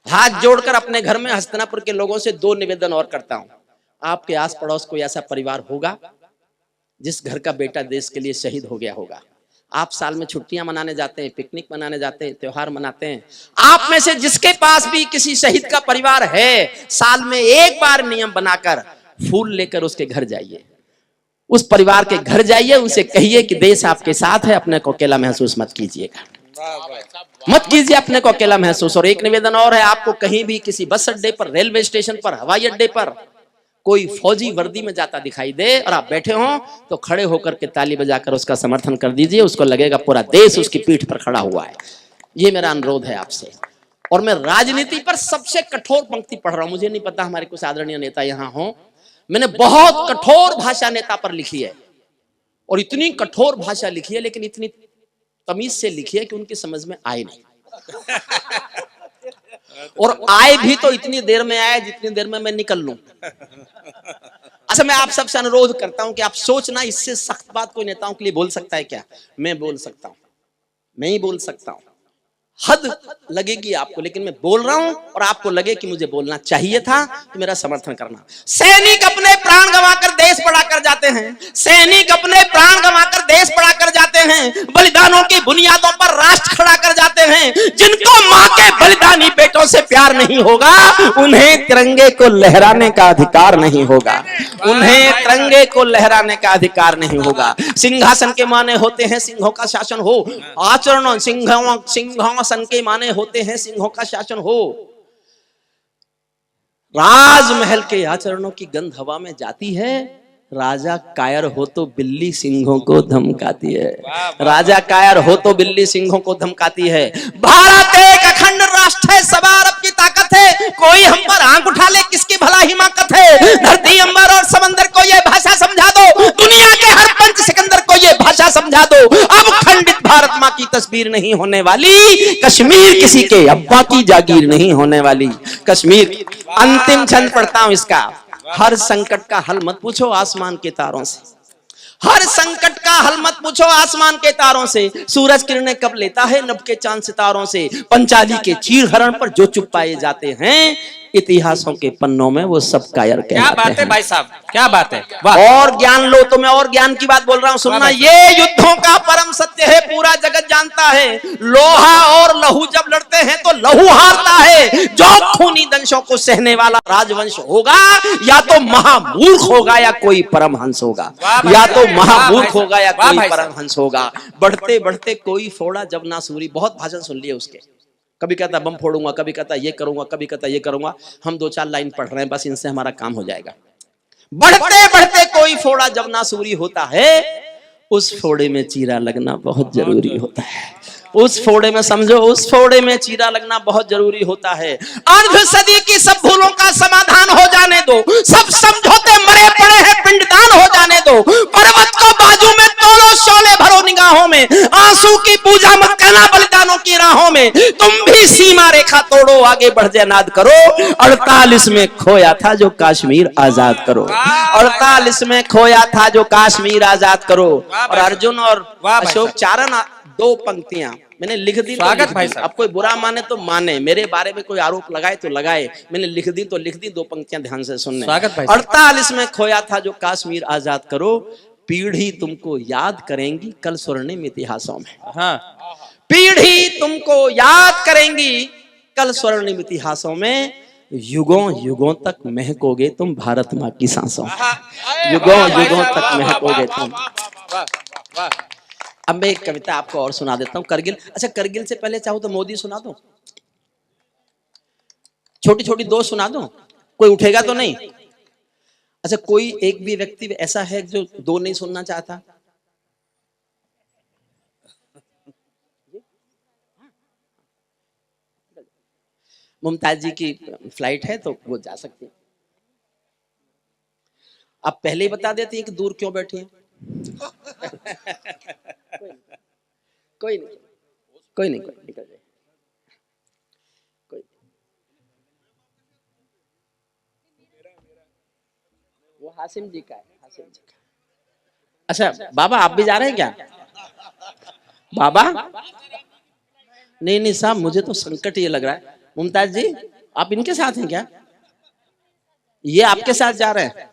हाथ जोड़कर अपने घर में हस्तिनापुर के लोगों से 2 निवेदन और करता हूं। आपके आस पड़ोस कोई ऐसा परिवार होगा जिस घर का बेटा देश के लिए शहीद हो गया होगा। आप साल में छुट्टियां मनाने जाते हैं, पिकनिक मनाने जाते हैं, त्योहार मनाते हैं। आप में से जिसके पास भी किसी शहीद का परिवार है, साल में एक बार नियम बनाकर फूल लेकर उसके घर जाइए, उस परिवार के घर जाइए, उनसे कहिए कि देश आपके साथ है, अपने को अकेला महसूस मत कीजिएगा, मत कीजिए अपने को अकेला महसूस। और एक निवेदन और है, आपको कहीं भी किसी बस अड्डे पर, रेलवे स्टेशन पर, हवाई अड्डे पर कोई फौजी वर्दी में जाता दिखाई दे और आप बैठे हो तो खड़े होकर के ताली बजाकर उसका समर्थन कर दीजिए, उसको लगेगा पूरा देश उसकी पीठ पर खड़ा हुआ है। ये मेरा अनुरोध है आपसे। और मैं राजनीति पर सबसे कठोर पंक्ति पढ़ रहा हूं, मुझे नहीं पता हमारे कुछ आदरणीय नेता यहाँ हो, मैंने बहुत कठोर भाषा नेता पर लिखी है और इतनी कठोर भाषा लिखी है, लेकिन इतनी तमीज से लिखी है कि उनकी समझ में आए नहीं और आए भी तो इतनी देर में आए जितनी देर में मैं निकल लूं। अच्छा, मैं आप सबसे अनुरोध करता हूं कि आप सोचना, इससे सख्त बात कोई नेताओं के लिए बोल सकता है क्या? मैं बोल सकता हूं, मैं ही बोल सकता हूं। हद लगेगी आपको, लेकिन मैं बोल रहा हूं और आपको लगे कि मुझे बोलना चाहिए था तो मेरा समर्थन करना। सैनिक अपने प्राण गंवाकर देश बड़ा कर जाते हैं, सैनिक अपने प्राण गंवाकर देश बड़ा कर जाते हैं, बलिदानों की बुनियादों पर राष्ट्र खड़ा कर जाते हैं। जिनको मां के बलिदानी बेटों से प्यार नहीं होगा, उन्हें तिरंगे को लहराने का अधिकार नहीं होगा, उन्हें तिरंगे को लहराने का अधिकार नहीं होगा। सिंहासन के माने होते हैं सिंहों का शासन हो, आचरण सिंहासन के माने होते हैं सिंहों का शासन हो। राजमहल के आचरणों की गंध हवा में जाती है, राजा कायर हो तो बिल्ली सिंहों को धमकाती है, राजा कायर हो तो बिल्ली सिंहों को धमकाती है। भारत एक अखंड राष्ट्र है, सवा अरब की ताकत है, कोई हम पर आंख उठा ले किसकी भला हिमाकत है। धरती अंबर और समंदर को ये भाषा समझा दो, दुनिया के हर पंच सिकंदर को ये भाषा समझा दो। अब खंडित भारत माँ की तस्वीर नहीं होने वाली, कश्मीर किसी के अब्बा की जागीर नहीं होने वाली। कश्मीर, अंतिम छंद पढ़ता हूं इसका। हर संकट का हल मत पूछो आसमान के तारों से, हर संकट का हल मत पूछो आसमान के तारों से। सूरज किरणें कब लेता है नभ के चांद सितारों से। पंचाली के चीर हरण पर जो चुप पाए जाते हैं, इतिहासों के पन्नों में वो सब कायर कहलाते हैं। क्या बात है भाई साहब, क्या बात है। और ज्ञान लो तो मैं और ज्ञान की बात बोल रहा हूं, सुनना। ये युद्धों का परम सत्य है, पूरा जगत जानता है। लोहा और लहू जब लड़ते हैं तो लहू हारता है। जो खूनी दंशों को सहने वाला राजवंश होगा, या तो महामूर्ख होगा या कोई परमहंस होगा, या तो महामूर्ख होगा या कोई परमहंस होगा। बढ़ते बढ़ते कोई फोड़ा जब ना सूरी। बहुत भाषण सुन लिए उसके, कभी कहता बम फोड़ूंगा, कभी कहता ये करूंगा, कभी कहता ये करूंगा। हम 2-4 लाइन पढ़ रहे हैं, बस इनसे हमारा काम हो जाएगा। बढ़ते बढ़ते कोई फोड़ा जब ना सूरी होता है, उस फोड़े में चीरा लगना बहुत जरूरी होता है। उस फोड़े में समझो, उस फोड़े में चीरा लगना बहुत जरूरी होता है। अर्ध सदी की सब भूलों का समाधान हो जाने दो, सब समझौते मरे पड़े हैं पिंडदान हो जाने दो। पर्वत को बाजू में तोड़ो, शोले भरो निगाहों में, आंसू की पूजा मत करना बलिदानों की राहों में। तुम भी सीमा रेखा तोड़ो, आगे बढ़ जनाद करो। 48 में खोया था जो कश्मीर आजाद करो, 48 में खोया था जो कश्मीर आजाद करो। और अर्जुन और अशोक चारण, दो पंक्तियां मैंने लिख दी। स्वागत भाई साहब। अब कोई बुरा माने तो माने, मेरे बारे में कोई आरोप लगाए तो लगाए, मैंने लिख दी तो लिख दी। दो पंक्तियां ध्यान से सुनने। स्वागत भाई साहब। 48 में खोया था जो कश्मीर आजाद करो, पीढ़ी तुमको याद करेंगी कल स्वर्णिम इतिहासों में। हाँ, पीढ़ी तुमको याद करेंगी कल स्वर्णिम इतिहासों में। युगों युगों तक महकोगे तुम भारत माँ की सांसों में, युगों युगों तक महकोगे तुम। अब मैं एक कविता आपको और सुना देता हूँ, करगिल। अच्छा, करगिल से पहले चाहो तो मोदी सुना दो, छोटी छोटी दो सुना दो, कोई उठेगा तो नहीं? अच्छा, कोई एक भी व्यक्ति ऐसा है जो दो नहीं सुनना चाहता? मुमताज जी की फ्लाइट है तो वो जा सकती है। आप पहले ही बता देती हैं कि दूर क्यों बैठी हैं। कोई नहीं, कोई नहीं, कोई निकल जाए, कोई। वो हासिम जी का है, हासिम जी का। अच्छा बाबा, आप भी जा रहे हैं क्या बाबा? नहीं नहीं साहब, मुझे तो संकट ये लग रहा है। मुमताज जी, आप इनके साथ हैं क्या? ये आपके साथ जा रहे हैं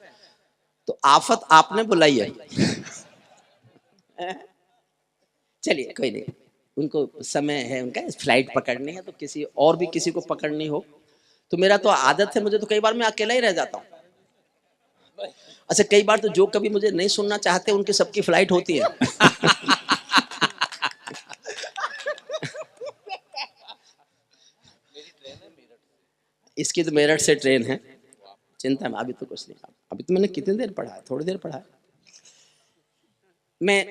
तो आफत आपने बुलाई है। चलिए कोई नहीं, उनको समय है, उनका फ्लाइट पकड़नी है, तो किसी और भी किसी को पकड़नी हो तो मेरा तो आदत है, मुझे तो कई बार मैं अकेला ही रह जाता हूँ। अच्छा, कई बार तो जो कभी मुझे नहीं सुनना चाहते उनकी सबकी फ्लाइट होती है। इसकी तो मेरठ से ट्रेन है, चिंता में अभी तो कुछ नहीं। अभी तो मैंने कितनी देर पढ़ा है, थोड़ी देर पढ़ा है। मैं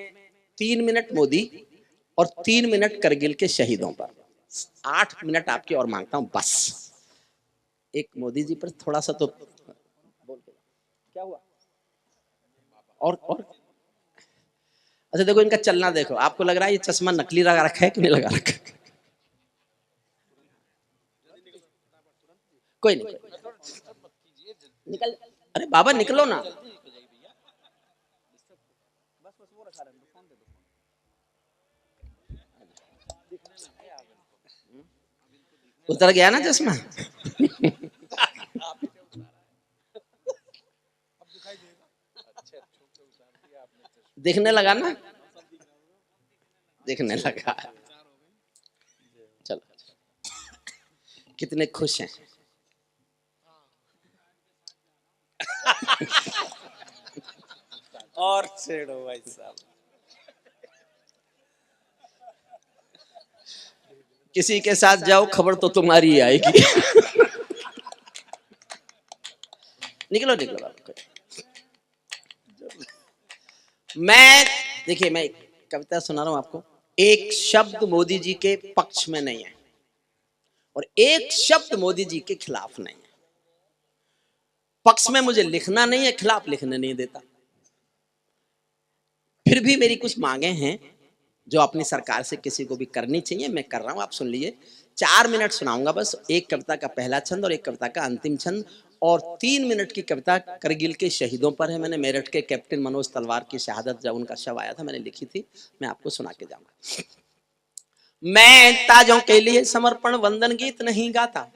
3 मिनट मोदी और 3 मिनट करगिल के शहीदों पर, 8 मिनट आपके और मांगता हूं बस। एक मोदी जी पर थोड़ा सा तो बोल के क्या हुआ? और अच्छा देखो, इनका चलना देखो, आपको लग रहा है ये चश्मा नकली लगा रखा है कि नहीं लगा रखा है? कोई नहीं, निकल। अरे बाबा निकलो ना। उतर गया ना चश्मा। दिखने लगा ना, दिखने लगा। चलो, कितने खुश हैं। और छेड़ो भाई साहब। किसी के साथ जाओ, खबर तो तुम्हारी आएगी। निकलो निकलो बाबू। मैं देखिए, मैं कविता सुना रहा हूं आपको। एक शब्द मोदी जी के पक्ष में नहीं है और एक शब्द मोदी जी के खिलाफ नहीं है। पक्ष में मुझे लिखना नहीं है, खिलाफ लिखने नहीं देता। फिर भी मेरी कुछ मांगे हैं जो अपनी सरकार से किसी को भी करनी चाहिए, मैं कर रहा हूं। आप सुन लीजिए, 4 मिनट सुनाऊंगा बस। एक कविता का पहला छंद और एक कविता का अंतिम छंद, और 3 मिनट की कविता करगिल के शहीदों पर है। मैंने मेरठ के कैप्टन मनोज तलवार की शहादत, जब उनका शव आया था, मैंने लिखी थी, मैं आपको सुना के जाऊंगा। मैं ताजों के लिए समर्पण वंदन गीत नहीं गाता,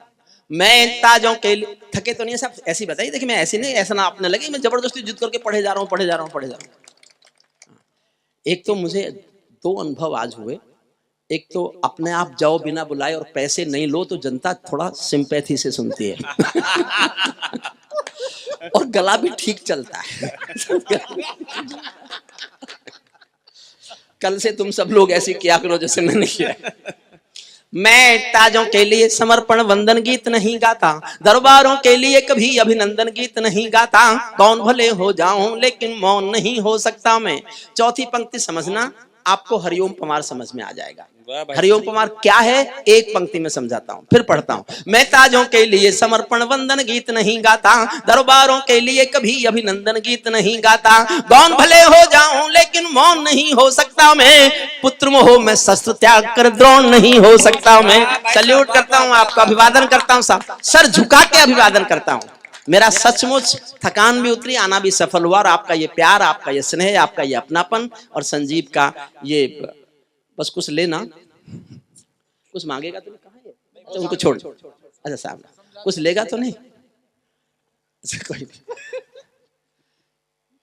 मैं ताजों के लिए। थके तो नहीं सब ऐसी बताइए। देखिए, मैं ऐसी नहीं, ऐसा ना आपने लगे मैं जबरदस्ती जिद करके पढ़े जा रहा हूँ, पढ़े जा रहा हूँ, पढ़े जा रहा हूँ। एक तो मुझे 2 अनुभव आज हुए। एक तो अपने आप जाओ बिना बुलाए और पैसे नहीं लो तो जनता थोड़ा सिंपैथी से सुनती है। और गला भी ठीक चलता है। कल से तुम सब लोग ऐसे किया करो जैसे मैंने किया। मैं ताजों के लिए समर्पण वंदन गीत नहीं गाता, दरबारों के लिए कभी अभिनंदन गीत नहीं गाता। कौन भले हो जाऊं लेकिन मौन नहीं हो सकता मैं। चौथी पंक्ति समझना, आपको हरिओम पमार समझ में आ जाएगा। वाह भाई। हरिओम पमार क्या है, एक पंक्ति में समझाता हूं, फिर पढ़ता हूं। मैं ताजों के लिए समर्पण वंदन गीत नहीं गाता, दरबारों के लिए कभी अभिनंदन गीत नहीं गाता। गौन भले हो जाऊं लेकिन मौन नहीं हो सकता मैं, पुत्र मोह में शस्त्र त्याग कर द्रोण नहीं हो सकता मैं। सल्यूट करता हूं, आपका अभिवादन करता हूं साहब, सर झुका के अभिवादन करता हूं। मेरा सचमुच थकान भी उतरी, आना भी सफल हुआ, और आपका ये प्यार, आपका ये स्नेह, आपका ये अपनापन, और संजीव का ये बस कुछ लेना, कुछ मांगेगा तो नहीं, कहाँ है? अच्छा उनको छोड़, अच्छा साहब कुछ लेगा तो नहीं, कोई नहीं।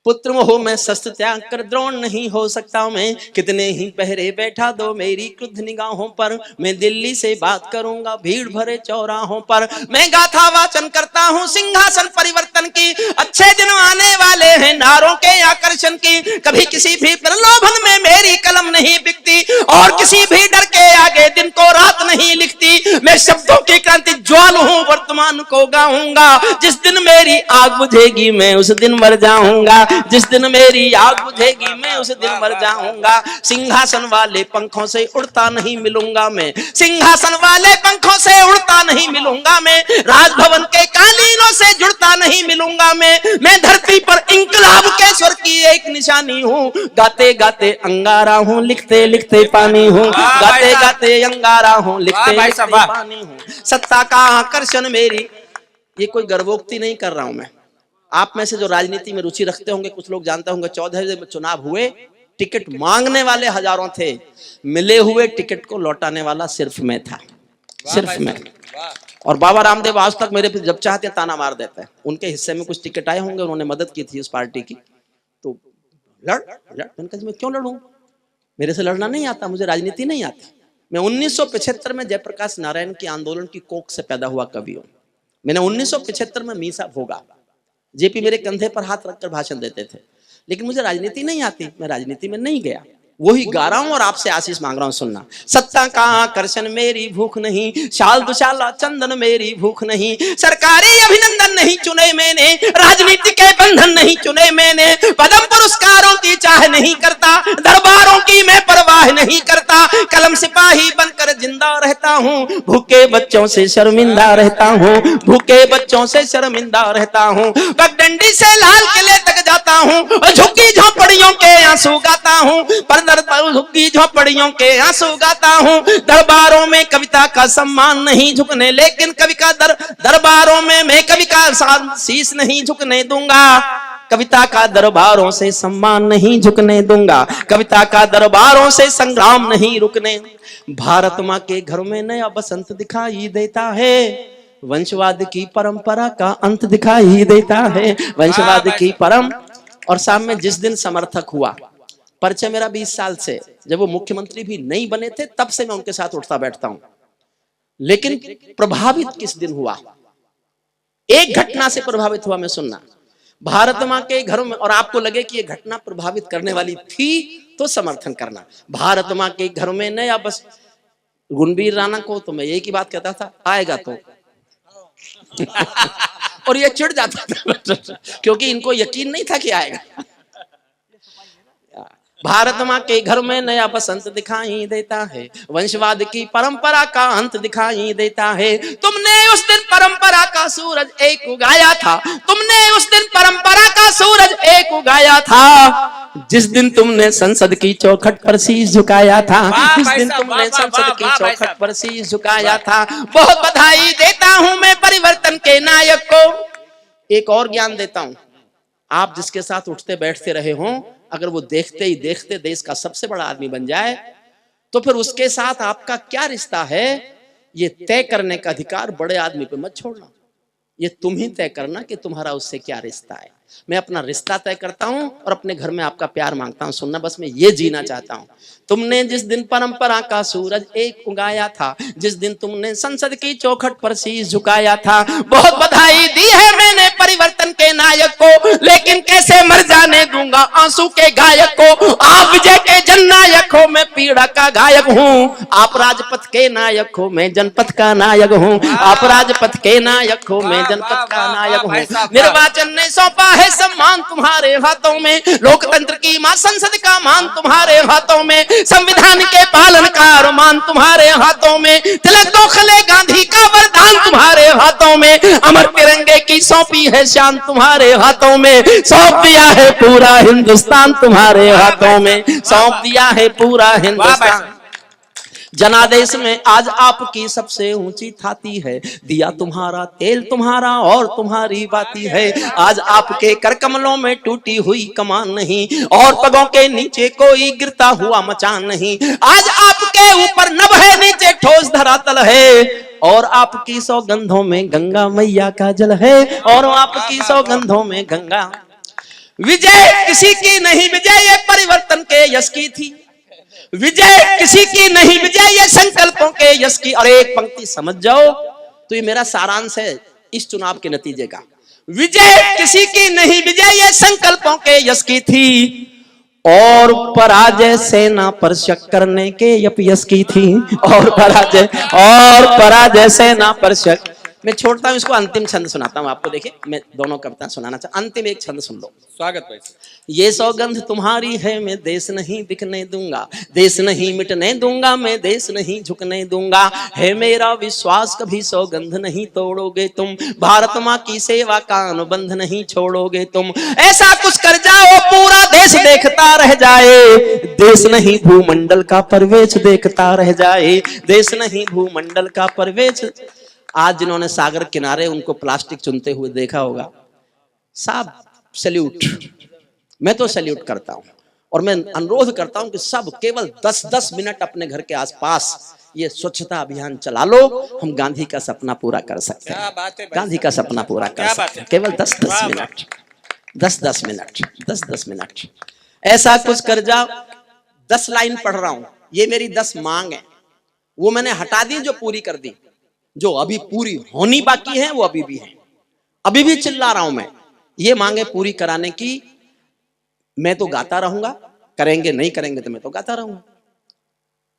पुत्र मोह में शस्त्र त्याग कर द्रोण नहीं हो सकता मैं, कितने ही पहरे बैठा दो मेरी क्रुद्ध निगाहों पर, मैं दिल्ली से बात करूंगा भीड़ भरे चौराहों पर। मैं गाथा वाचन करता हूँ सिंहासन परिवर्तन की, अच्छे दिन आने वाले हैं नारों के आकर्षण की। कभी किसी भी प्रलोभन में मेरी कलम नहीं बिकती, और किसी भी डर के आगे दिन को रात नहीं लिखती। मैं शब्दों की क्रांति ज्वाल हूँ, वर्तमान को गाऊंगा, जिस दिन मेरी आग बुझेगी मैं उस दिन मर जाऊंगा, जिस दिन मेरी आग बुझेगी मैं उस दिन मर जाऊंगा। सिंहासन वाले पंखों से उड़ता नहीं मिलूंगा मैं, सिंहासन वाले पंखों से उड़ता नहीं मिलूंगा मैं, राजभवन के कालीनों से जुड़ता नहीं मिलूंगा मैं धरती पर इंकलाब के स्वर की एक निशानी हूँ, गाते गाते अंगारा हूँ, लिखते लिखते पानी हूँ, गाते गाते अंगारा हूँ, लिखते लिखते पानी हूँ। सत्ता का आकर्षण मेरी, ये कोई गर्वोक्ति नहीं कर रहा हूं मैं। आप में से जो राजनीति में रुचि रखते होंगे, कुछ लोग जानते होंगे, 14 में चुनाव हुए, टिकट मांगने वाले हजारों थे, मिले हुए टिकट को लौटाने वाला सिर्फ मैं था, सिर्फ मैं। और बाबा रामदेव आज तक मेरे पे जब चाहते ताना मार देते हैं। उनके हिस्से में कुछ टिकट आए होंगे, उन्होंने मदद की थी उस पार्टी की, तो मैंने कहा मैं क्यों लड़ूं, मेरे से लड़ना नहीं आता, मुझे राजनीति नहीं आती। मैं 1975 में जयप्रकाश नारायण की आंदोलन की कोख से पैदा हुआ कवि हूं। मैंने 1975 में मीसा भोगा, जेपी मेरे कंधे पर हाथ रखकर भाषण देते थे, लेकिन मुझे राजनीति नहीं आती, मैं राजनीति में नहीं गया। वही गा रहा हूं और आपसे आशीष मांग रहा हूं, सुनना। सत्ता का आकर्षण मेरी भूख नहीं, शाल दुशाला चंदन मेरी भूख नहीं, सरकारी अभिनंदन नहीं चुने मैंने, राजनीति के बंधन नहीं चुने मैंने, पद्म पुरस्कारों की चाह नहीं करता, दरबारों की मैं परवाह नहीं करता, कलम सिपाही बनकर जिंदा रहता हूँ, भूखे बच्चों से शर्मिंदा रहता हूँ, भूखे बच्चों से शर्मिंदा रहता हूँ, पगडंडी से लाल किले तक जाता हूँ, झुग्गी झोपड़ियों के आंसू गाता हूँ, झुग्गी झोपड़ियों के आंसू गाता हूँ, दरबारों में कविता का सम्मान नहीं झुकने, लेकिन कवि का दरबारों में मैं कवि का शीश नहीं झुकने दूंगा, कविता का दरबारों से सम्मान नहीं झुकने दूंगा, कविता का दरबारों से संग्राम नहीं रुकने। भारत माँ के घर में नया बसंत दिखाई देता है, वंशवाद की परंपरा का अंत दिखाई देता है, वंशवाद की और सामने जिस दिन समर्थक हुआ, परिचय मेरा 20 साल से, जब वो मुख्यमंत्री भी नहीं बने थे तब से मैं उनके साथ उठता बैठता हूं, लेकिन प्रभावित किस दिन हुआ, एक घटना से प्रभावित हुआ मैं, सुनना। भारत माँ के घरों में, और आपको लगे कि ये घटना प्रभावित करने वाली थी तो समर्थन करना। भारत माँ के घर में नया बस, गुणबीर राणा को तो मैं एक ही बात कहता था, आएगा तो और ये चिढ़ जाता था क्योंकि इनको यकीन नहीं था कि आएगा। भारत माँ के घर में नया बसंत दिखाई देता है, वंशवाद की परंपरा का अंत दिखाई देता है, तुमने उस दिन परंपरा का सूरज एक उगाया था, तुमने उस दिन परंपरा का सूरज एक उगाया था, जिस दिन तुमने संसद की चौखट पर शीश झुकाया था, जिस दिन तुमने संसद की चौखट पर शीश झुकाया था। बहुत बधाई देता हूं मैं परिवर्तन के नायक को। एक और ज्ञान देता हूं, आप जिसके साथ उठते बैठते रहे हों, अगर वो देखते ही देखते देश का सबसे बड़ा आदमी बन जाए, तो फिर उसके साथ आपका क्या रिश्ता है, ये तय करने का अधिकार बड़े आदमी पे मत छोड़ना। ये तुम ही तय करना कि तुम्हारा उससे क्या रिश्ता है। मैं अपना रिश्ता तय करता हूं और अपने घर में आपका प्यार मांगता हूं। सुनना, बस मैं ये जीना चाहता हूं। तुमने जिस दिन परंपरा का सूरज एक उगाया था, जिस दिन तुमने संसद की चौखट पर शीश झुकाया था, बहुत बधाई दी है मैंने परिवर्तन के नायक को, लेकिन कैसे मर जाने दूंगा आंसू के गायक को। आप विजय के जननायक हो, मैं पीड़ा का गायक हूँ। आप राजपथ के नायक हो, मैं जनपथ का नायक हूँ। आप राजपथ के नायक हो, मैं जनपथ का नायक हूँ। निर्वाचन ने सौंपा है है सम्मान तुम्हारे हाथों में, लोकतंत्र की मां संसद का मान तुम्हारे हाथों में, संविधान के पालन का अरमान तुम्हारे हाथों में, तिलक गोखले गांधी का वरदान तुम्हारे हाथों में, अमर तिरंगे की सौंपी है शान तुम्हारे हाथों में, सौंप दिया है पूरा हिंदुस्तान तुम्हारे हाथों में, सौंप दिया है पूरा हिंदुस्तान। जनादेश में आज आपकी सबसे ऊंची थाती है, दिया तुम्हारा तेल तुम्हारा और तुम्हारी बाती है, आज आपके कर कमलों में टूटी हुई कमान नहीं, और पगों के नीचे कोई गिरता हुआ मचान नहीं, आज आपके ऊपर नभ है नीचे ठोस धरातल है, और आपकी सौगंधों में गंगा मैया का जल है, और आपकी सौगंधों में गंगा। विजय किसी की नहीं, विजय ये परिवर्तन के यश की थी, विजय किसी की नहीं, विजय ये संकल्पों के यश की। और एक पंक्ति समझ जाओ तो ये मेरा सारांश है इस चुनाव के नतीजे का। विजय किसी की नहीं, विजय ये संकल्पों के यश की थी, और पराजय सेना पर शक करने के यश की थी, और पराजय सेना पर शक। मैं छोड़ता हूं इसको, अंतिम छंद सुनाता हूं आपको। देखिए मैं दोनों कविता सुनाना चाहता, अंतिम एक छंद सुन लो। स्वागत भाई। ये सौगंध तुम्हारी है, मैं देश नहीं बिकने दूंगा, देश नहीं मिटने दूंगा, मैं देश नहीं झुकने दूंगा, है मेरा विश्वास कभी सौगंध नहीं तोड़ोगे तुम, भारत माँ की सेवा का अनुबंध नहीं छोड़ोगे तुम, ऐसा कुछ कर जाओ पूरा देश देखता रह जाए, देश नहीं भूमंडल का परवेश देखता रह जाए, देश नहीं भूमंडल का परवेश। आज जिन्होंने सागर किनारे उनको प्लास्टिक चुनते हुए देखा होगा, साहब सैल्यूट, मैं तो सैल्यूट करता हूं, और मैं अनुरोध करता हूं कि सब केवल 10-10 मिनट अपने घर के आसपास ये स्वच्छता अभियान चला लो, हम गांधी का सपना पूरा कर सकते हैं, गांधी का सपना पूरा कर सकते हैं, केवल 10-10 मिनट, 10-10 मिनट, 10-10 मिनट, ऐसा कुछ कर जाओ। 10 लाइन पढ़ रहा हूं, ये मेरी 10 मांग है, वो मैंने हटा दी जो पूरी कर दी, जो अभी पूरी होनी बाकी है वो अभी भी है, अभी भी चिल्ला रहा हूं मैं, ये मांगे पूरी कराने की। मैं तो गाता रहूंगा, करेंगे नहीं करेंगे तो मैं तो गाता रहूंगा,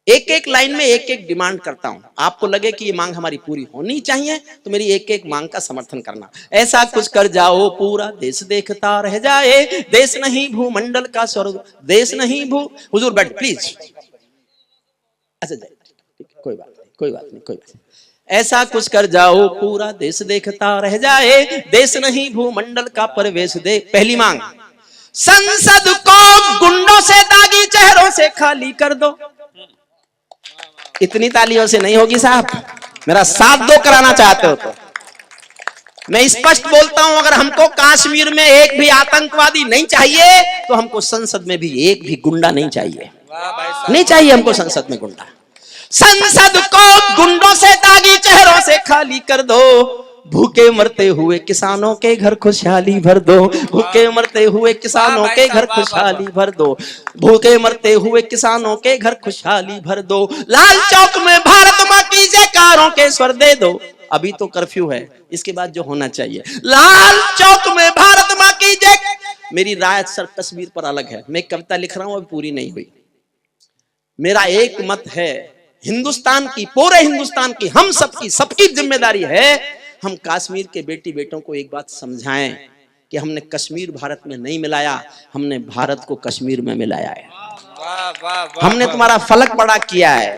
एक एक लाइन में एक एक डिमांड करता हूं, आपको लगे कि ये मांग हमारी पूरी होनी चाहिए तो मेरी एक एक मांग का समर्थन करना। ऐसा कुछ कर जाओ पूरा देश देखता रह जाए, देश नहीं भूमंडल का स्वर्ग, देश नहीं हुजूर बैठ प्लीज, अच्छा कोई बात नहीं, कोई बात नहीं, कोई बात नहीं। ऐसा कुछ कर जाओ पूरा देश देखता रह जाए, देश नहीं भूमंडल का परवेश दे। पहली मांग, संसद को गुंडों से दागी चेहरों से खाली कर दो। इतनी तालियों से नहीं होगी साहब, मेरा साथ दो कराना चाहते हो तो। मैं स्पष्ट बोलता हूं, अगर हमको कश्मीर में एक भी आतंकवादी नहीं चाहिए तो हमको संसद में भी एक भी गुंडा नहीं चाहिए, नहीं चाहिए हमको संसद में गुंडा। संसद को गुंडों से दागी चेहरों से खाली कर दो, भूखे मरते हुए किसानों के घर खुशहाली भर दो, भूखे मरते हुए किसानों के घर खुशहाली भर दो, भूखे मरते हुए किसानों के घर खुशहाली भर दो। लाल चौक में भारत माँ की जयकारों के स्वर दे दो। अभी तो कर्फ्यू है, इसके बाद जो होना चाहिए, लाल चौक में भारत माँ की जय। मेरी राय सर कश्मीर पर अलग है, मैं कविता लिख रहा हूं, अभी पूरी नहीं हुई। मेरा एक मत है, हिंदुस्तान की, पूरे हिंदुस्तान की, हम सबकी, सबकी जिम्मेदारी है, हम कश्मीर के बेटी बेटों को एक बात समझाएं कि हमने कश्मीर भारत में नहीं मिलाया, हमने भारत को कश्मीर में मिलाया है। हमने तुम्हारा फलक बड़ा किया है,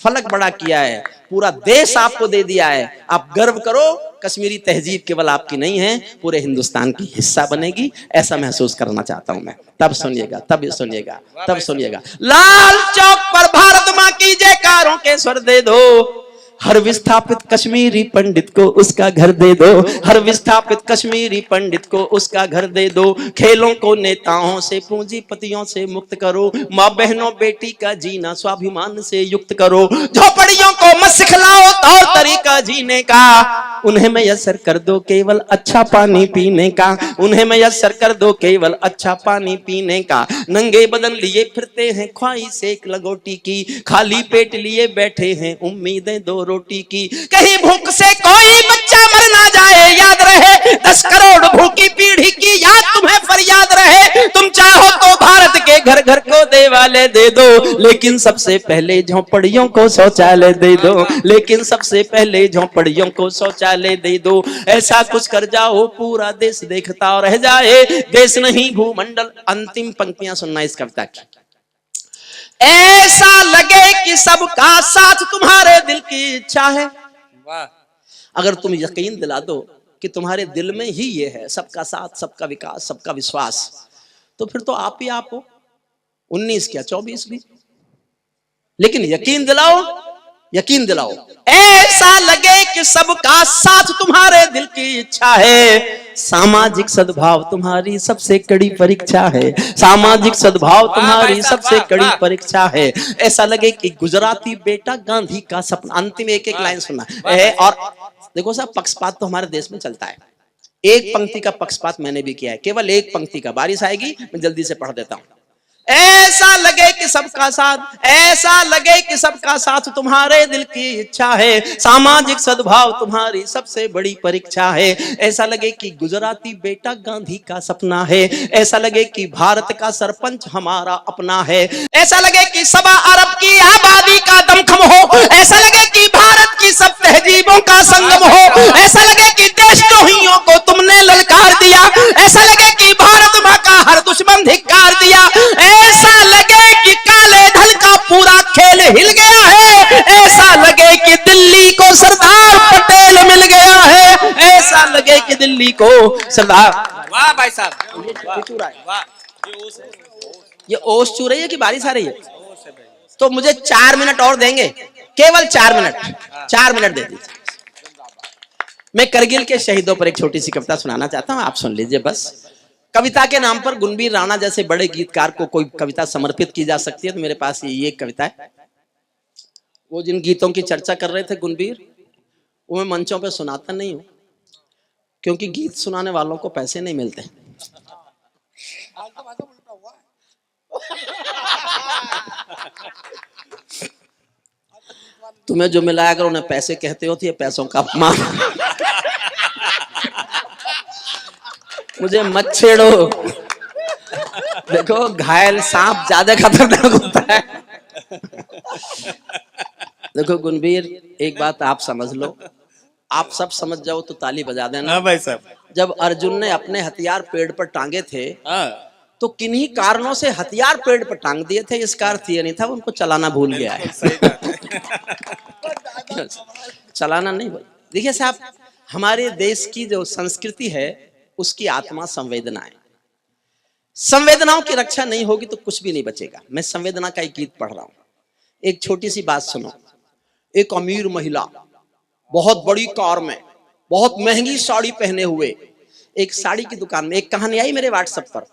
फलक बड़ा किया है, पूरा देश आपको दे दिया है। आप गर्व करो, कश्मीरी तहजीब केवल आपकी नहीं है, पूरे हिंदुस्तान की हिस्सा बनेगी, ऐसा महसूस करना चाहता हूं मैं। तब सुनिएगा, तब सुनिएगा, तब सुनिएगा। लाल चौक पर भारत माँ की जयकारों के स्वर दे दो, हर विस्थापित कश्मीरी पंडित को उसका घर दे दो, हर विस्थापित कश्मीरी पंडित को उसका घर दे दो। खेलों को नेताओं से, पूंजीपतियों से मुक्त करो, माँ बहनों बेटी का जीना स्वाभिमान से युक्त करो। झोपड़ियों को मत सिखलाओ तौर तरीका जीने का, उन्हें मैसर कर दो केवल अच्छा पानी पीने का, उन्हें मैसर कर दो केवल अच्छा पानी पीने का। नंगे बदन लिए फिरते हैं ख्वाहिश एक लगोटी की, खाली पेट लिए बैठे हैं उम्मीदें दो रोटी की। कहीं भूख से कोई बच्चा मर ना जाए, याद रहे 10 करोड़ भूखी पीढ़ी की याद तुम्हें फरियाद रहे। तुम चाहो तो भारत के घर घर को दे कपड़े वाले दे दो, लेकिन सबसे पहले झोंपड़ियों को शौचालय दे दो, लेकिन सबसे पहले झोंपड़ियों को शौचालय दे दो। ऐसा कुछ कर जाओ पूरा देश देखता रह जाए, देश नहीं भूमंडल। अंतिम पंक्तियां सुनना इस कविता की। ऐसा लगे कि सबका साथ तुम्हारे दिल की इच्छा है। वाह। अगर तुम यकीन दिला दो कि तुम्हारे दिल में ही ये है, सबका साथ, सबका विकास, सबका विश्वास, तो फिर तो आप ही आप हो, 19 क्या 24 भी। लेकिन यकीन दिलाओ, यकीन दिलाओ, ऐसा लगे कि सबका साथ तुम्हारे दिल की इच्छा है। सामाजिक सद्भाव तुम्हारी सबसे कड़ी परीक्षा है, सामाजिक सद्भाव तुम्हारी सबसे कड़ी परीक्षा है। ऐसा लगे कि गुजराती बेटा गांधी का सपना। अंतिम एक एक लाइन सुनना है। और देखो साहब, पक्षपात तो हमारे देश में चलता है। एक पंक्ति का पक्षपात मैंने भी किया है, केवल एक पंक्ति का। बारिश आएगी, मैं जल्दी से पढ़ देता हूं। ऐसा लगे कि सबका साथ, ऐसा लगे कि सबका साथ तुम्हारे दिल की इच्छा है, सामाजिक सद्भाव तुम्हारी सबसे बड़ी परीक्षा है। ऐसा लगे कि गुजराती बेटा गांधी का सपना है, ऐसा लगे कि भारत का सरपंच हमारा अपना है, ऐसा लगे कि 1.25 अरब की आबादी का दमखम हो, ऐसा लगे कि भारत की सब तहजीबों का संगम हो, ऐसा लगे कि देशद्रोहियों को तुमने ललकार दिया, ऐसा लगे कि भारत मां का हर दुश्मन धिक्कार दिया, ऐसा लगे कि काले धन का पूरा खेल हिल गया है, ऐसा लगे कि दिल्ली को सरदार पटेल मिल गया है, ऐसा लगे कि दिल्ली को सरदार। वाह भाई साहब, वाह। ये ओस चू रही है कि बारिश आ रही है? तो मुझे 4 मिनट और देंगे, केवल 4 मिनट, 4 मिनट दे दीजिए। मैं करगिल के शहीदों पर एक छोटी सी कविता सुनाना चाहता हूं, आप सुन लीजिए बस। कविता के नाम पर गुणबीर राणा जैसे बड़े गीतकार को कोई कविता समर्पित की जा सकती है, तो मेरे पास ये एक कविता है। वो जिन गीतों की चर्चा कर रहे थे गुणबीर, वो मैं मंचों पे सुनाता नहीं हूं, क्योंकि गीत सुनाने वालों को पैसे नहीं मिलते। तुम्हें जो मिला अगर उन्हें पैसे कहते हो तो ये पैसों का अपमान। मुझे मत छेड़ो, देखो घायल सांप ज्यादा खतरनाक होता है। देखो गुणबीर, एक बात आप समझ लो, आप सब समझ जाओ तो ताली बजा देना। हाँ भाई साहब। जब अर्जुन ने अपने हथियार पेड़ पर टांगे थे, तो किन्हीं कारणों से हथियार पेड़ पर टांग दिए थे, इसका अर्थ ये नहीं था उनको चलाना भूल गया है। चलाना नहीं भूल। देखिए साहब, हमारे देश की जो संस्कृति है उसकी आत्मा संवेदना है। संवेदनाओं की रक्षा नहीं होगी तो कुछ भी नहीं बचेगा। मैं संवेदना का एक गीत पढ़ रहा हूं, एक छोटी सी बात सुनो। एक अमीर महिला बहुत बड़ी कार में, बहुत महंगी साड़ी पहने हुए, एक साड़ी की दुकान में। एक कहानी आई मेरे व्हाट्सएप पर,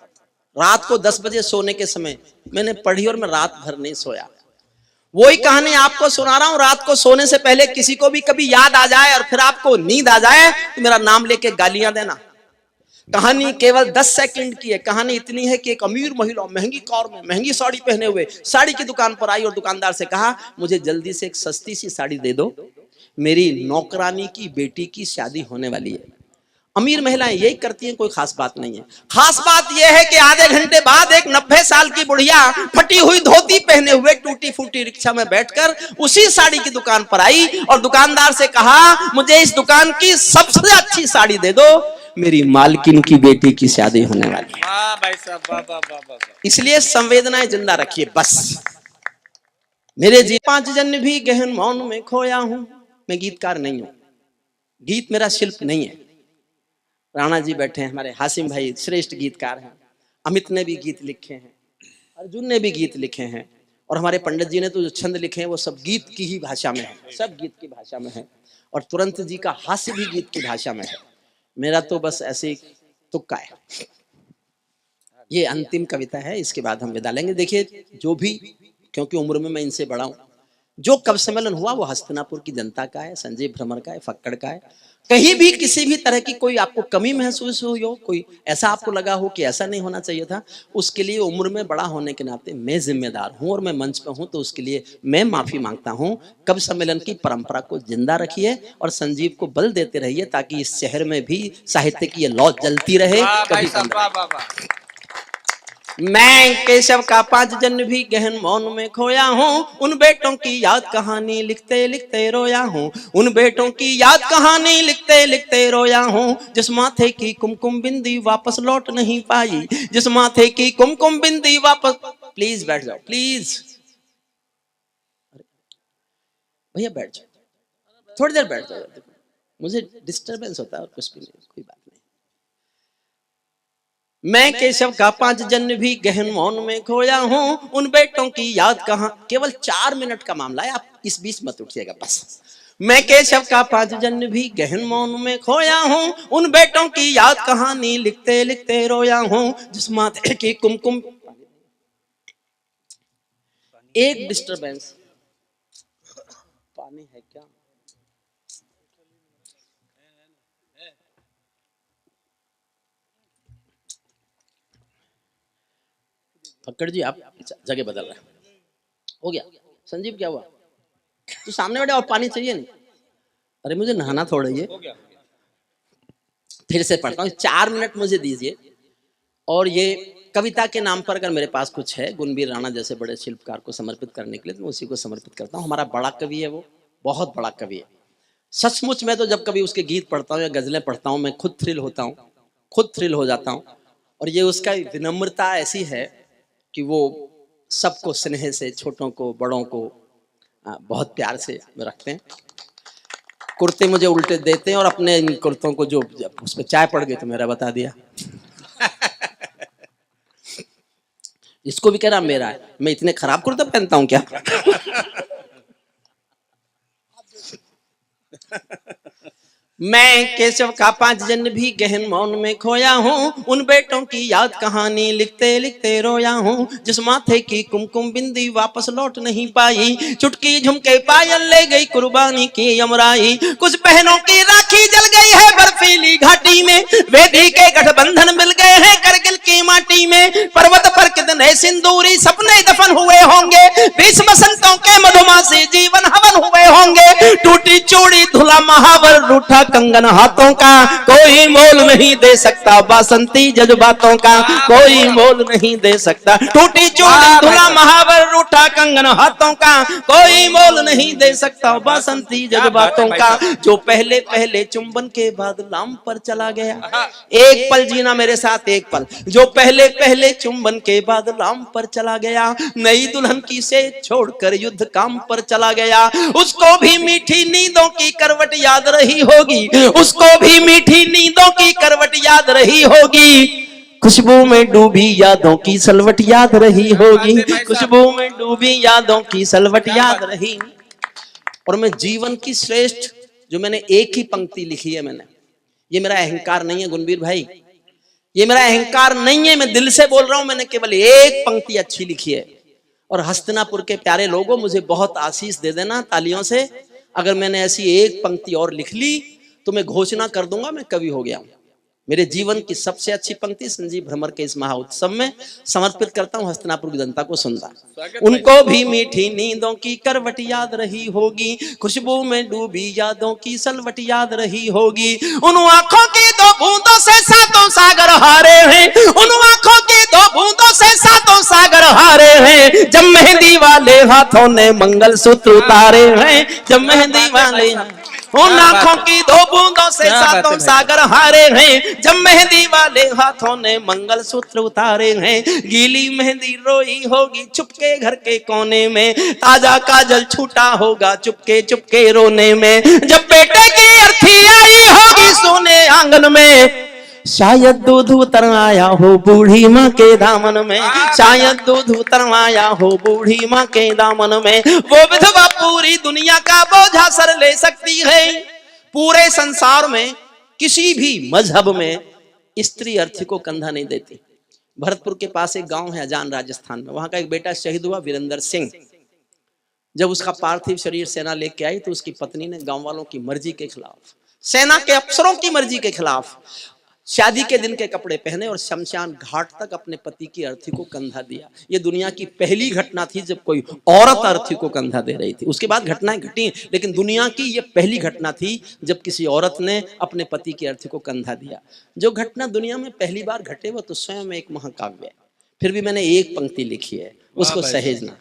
रात को 10 बजे सोने के समय मैंने पढ़ी और मैं रात भर नहीं सोया। वही कहानी आपको सुना रहा हूं। रात को सोने से पहले किसी को भी कभी याद आ जाए और फिर आपको नींद आ जाए तो मेरा नाम लेके गालियां देना। कहानी केवल 10 सेकंड की है। कहानी इतनी है कि एक अमीर महिला महंगी कार में, महंगी साड़ी पहने हुए साड़ी की दुकान पर आई और दुकानदार से कहा, मुझे जल्दी से एक सस्ती सी साड़ी दे दो, मेरी नौकरानी की बेटी की शादी होने वाली है। अमीर महिलाएं यही करती हैं, कोई खास बात नहीं है। खास बात यह है कि आधे घंटे बाद एक 90 साल की बुढ़िया फटी हुई धोती पहने हुए टूटी फूटी रिक्शा में बैठकर उसी साड़ी की दुकान पर आई और दुकानदार से कहा, मुझे इस दुकान की सबसे अच्छी साड़ी दे दो, मेरी मालकिन की बेटी की शादी होने वाली है। वाह भाई साहब, वाह वाह वाह वाह। इसलिए संवेदनाएं जिंदा रखिए बस। मेरे जी 5 जन भी गहन मौन में खोया हूं। मैं गीतकार नहीं हूं, गीत मेरा शिल्प नहीं है। राणा जी बैठे हैं, हमारे हासिम भाई श्रेष्ठ गीतकार हैं, अमित ने भी गीत लिखे हैं, अर्जुन ने भी गीत लिखे हैं, और हमारे पंडित जी ने तो जो छंद लिखे हैं वो सब गीत की ही भाषा में है, सब गीत की भाषा में है। और तुरंत जी का हास्य भी गीत की भाषा में है। मेरा तो बस ऐसे ही तुक्का है। ये अंतिम कविता है, इसके बाद हम विदा लेंगे। देखिए जो भी, क्योंकि उम्र में मैं इनसे बड़ा हूं, जो कवि सम्मेलन हुआ वो हस्तिनापुर की जनता का है, संजय भ्रमर का है, फक्कड़ का है। कहीं भी किसी भी तरह की कोई आपको कमी महसूस हुई हो, कोई ऐसा आपको लगा हो कि ऐसा नहीं होना चाहिए था, उसके लिए उम्र में बड़ा होने के नाते मैं जिम्मेदार हूं और मैं मंच पर हूं, तो उसके लिए मैं माफी मांगता हूं। कवि सम्मेलन की परंपरा को जिंदा रखिए और संजीव को बल देते रहिए ताकि इस शहर में भी साहित्य की ये लौ जलती रहे। मैं केशव का 5 जन्म भी गहन मौन में खोया हूँ, उन बेटों की याद कहानी लिखते लिखते रोया हूँ, उन बेटों की याद कहानी लिखते लिखते रोया हूँ, जिस माथे की कुमकुम बिंदी वापस लौट नहीं पाई, जिस माथे की कुमकुम बिंदी वापस। प्लीज बैठ जाओ प्लीज, भैया बैठ जाओ, थोड़ी देर बैठ जाओ, मुझे डिस्टरबेंस होता है और कुछ भी नहीं, कोई बात नहीं। मैं केशव का 5 जन्म भी गहन मौन में खोया हूँ, उन बेटों की याद कहां। केवल 4 मिनट का मामला है, आप इस बीच मत उठिएगा बस। मैं केशव का 5 जन्म भी गहन मौन में खोया हूँ, उन बेटों की याद कहानी लिखते लिखते रोया हूँ, जिस माथे की कुमकुम। एक डिस्टरबेंस, पानी है क्या? फक्कड़ जी आप जगह बदल रहे हैं, हो गया। संजीव क्या हुआ? तू सामने बैठे और पानी चाहिए नहीं? अरे मुझे नहाना थोड़ा ही है। फिर से पढ़ता हूँ, 4 मिनट मुझे दीजिए। और ये कविता के नाम पर अगर मेरे पास कुछ है गुणवीर राणा जैसे बड़े शिल्पकार को समर्पित करने के लिए, तो मैं उसी को समर्पित करता हूँ। हमारा बड़ा कवि है, वो बहुत बड़ा कवि है सचमुच। मैं तो जब कभी उसके गीत पढ़ता हूँ या गजलें पढ़ता हूँ, मैं खुद थ्रिल होता हूँ, खुद थ्रिल हो जाता हूँ। और ये उसका विनम्रता ऐसी है कि वो सबको स्नेह से, छोटों को बड़ों को बहुत प्यार से रखते हैं। कुर्ते मुझे उल्टे देते हैं और अपने इन कुर्तों को जो उस पर चाय पड़ गई तो मेरा बता दिया। इसको भी कह रहा मेरा है, मैं इतने खराब कुर्ता पहनता हूं क्या? मैं केशव का 5 जन्म भी गहन मौन में खोया हूँ, उन बेटों की याद कहानी लिखते लिखते रोया हूँ, जिस माथे की कुमकुम बिंदी वापस लौट नहीं पाई, चुटकी झुमके पायल ले गई कुर्बानी की यमराई, कुछ बहनों की राखी जल गई है बर्फीली घाटी में, वेदी के गठबंधन मिल गए हैं करगिल की माटी में, पर्वत पर कितने सिंदूरी सपने दफन हुए होंगे, 20 बसंतों के मधुमासी जीवन हवन हुए होंगे, टूटी चूड़ी धुला महावर रूठा कंगन हाथों का, कोई मोल नहीं दे सकता बासंती जज्बातों का, कोई मोल नहीं दे सकता। टूटी चूड़ी धुला महावर रूठा कंगन हाथों का, कोई मोल नहीं दे सकता बासंती जज्बातों का, जो पहले पहले चुंबन के बाद लाम पर चला गया। एक पल जीना मेरे साथ, एक पल। जो पहले पहले चुंबन के बाद लाम पर चला गया, नई दुल्हन की से छोड़कर युद्ध काम पर चला गया, उसको भी मीठी नींदों की करवट याद रही होगी, उसको भी मीठी नींदों की करवट याद रही होगी, खुशबू में डूबी यादों की सलवट याद रही होगी, खुशबू में डूबी यादों की सलवट याद रही। और मैं जीवन की श्रेष्ठ, जो मैंने एक ही पंक्ति लिखी है, मैंने, ये मेरा अहंकार नहीं है गुणवीर भाई, ये मेरा अहंकार नहीं है, मैं दिल से बोल रहा हूं, मैंने केवल एक पंक्ति अच्छी लिखी है। और हस्तिनापुर के प्यारे लोगों मुझे बहुत आशीष दे देना तालियों से, अगर मैंने ऐसी एक पंक्ति और लिख ली तो मैं घोषणा कर दूंगा मैं कवि हो गया हूं। मेरे जीवन की सबसे अच्छी पंक्ति संजीव भ्रमर के इस महाउत्सव में समर्पित करता हूं हस्तिनापुर की जनता को सुनता। उनको भी मीठी नींदों की करवट याद रही होगी, खुशबू में डूबी यादों की सलवट याद रही होगी, उन आंखों की 2 बूंदों से 7 सागर हारे हैं, उन आंखों की 2 बूंदों से 7 सागर हारे हैं, जब मेहंदी वाले हाथों ने मंगलसूत्र उतारे हैं, जब मेहंदी वाले उन आंखों की 2 बूंदों से 7 सागर हारे हैं, जब मेहंदी वाले हाथों ने मंगलसूत्र उतारे हैं, गीली मेहंदी रोई होगी चुपके घर के कोने में, ताजा काजल छूटा होगा चुपके चुपके रोने में, जब बेटे की अर्थी आई होगी सोने आंगन में, शायद दूध उतर आया हो बूढ़ी माँ के दामन में, शायद दूध उतर आया हो बूढ़ी माँ के दामन में, वो विधवा पूरी दुनिया का बोझा सर ले सकती है। पूरे संसार में किसी भी मजहब में स्त्री अर्थी को कंधा नहीं देती। भरतपुर के पास एक गांव है अजान राजस्थान में, वहां का एक बेटा शहीद हुआ वीरेंद्र सिंह। जब उसका पार्थिव शरीर सेना लेके आई तो उसकी पत्नी ने गांव वालों की मर्जी के खिलाफ, सेना के अफसरों की मर्जी के खिलाफ शादी के दिन के कपड़े पहने और शमशान घाट तक अपने पति की अर्थी को कंधा दिया। ये दुनिया की पहली घटना थी जब कोई औरत अर्थी को कंधा दे रही थी। उसके बाद घटनाएं घटी, लेकिन दुनिया की ये पहली घटना थी जब किसी औरत ने अपने पति की अर्थी को कंधा दिया। जो घटना दुनिया में पहली बार घटे वो तो स्वयं एक महाकाव्य है। फिर भी मैंने एक पंक्ति लिखी है, उसको सहेजना।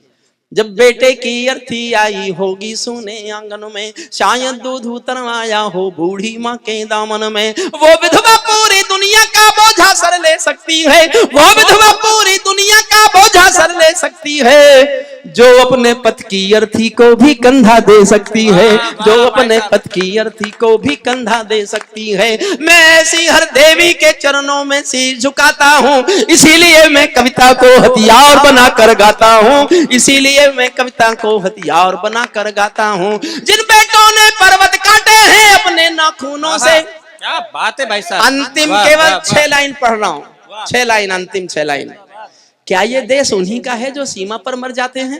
जब बेटे की अर्थी आई होगी सोने आंगन में, शायद दूध उतरवाया हो बूढ़ी माँ के दामन में, वो विधवा पूरी दुनिया का बोझा सर ले सकती है, वो विधवा पूरी दुनिया का बोझा सर ले सकती है, जो अपने पत की अर्थी को भी कंधा दे सकती है, जो अपने पत की अर्थी को भी कंधा दे सकती है। मैं ऐसी हर देवी के चरणों में सिर झुकाता हूँ, इसीलिए मैं कविता को हथियार बनाकर गाता हूँ, इसीलिए मैं कविता को हथियार बनाकर गाता हूँ। जिन बेटों ने पर्वत काटे हैं अपने नाखूनों से, क्या बात है भाई साहब। अंतिम केवल 6 लाइन पढ़ रहा हूँ, 6 लाइन, अंतिम 6 लाइन। क्या ये देश उन्हीं का है जो सीमा पर मर जाते हैं,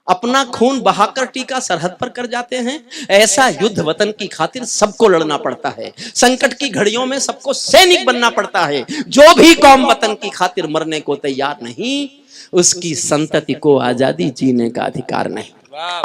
अपना खून बहाकर टीका सरहद पर कर जाते हैं? ऐसा युद्ध वतन की खातिर सबको लड़ना पड़ता है, संकट की घड़ियों में सबको सैनिक बनना पड़ता है। जो भी कौम वतन की खातिर मरने को तैयार नहीं, उसकी संतति को आजादी जीने का अधिकार नहीं।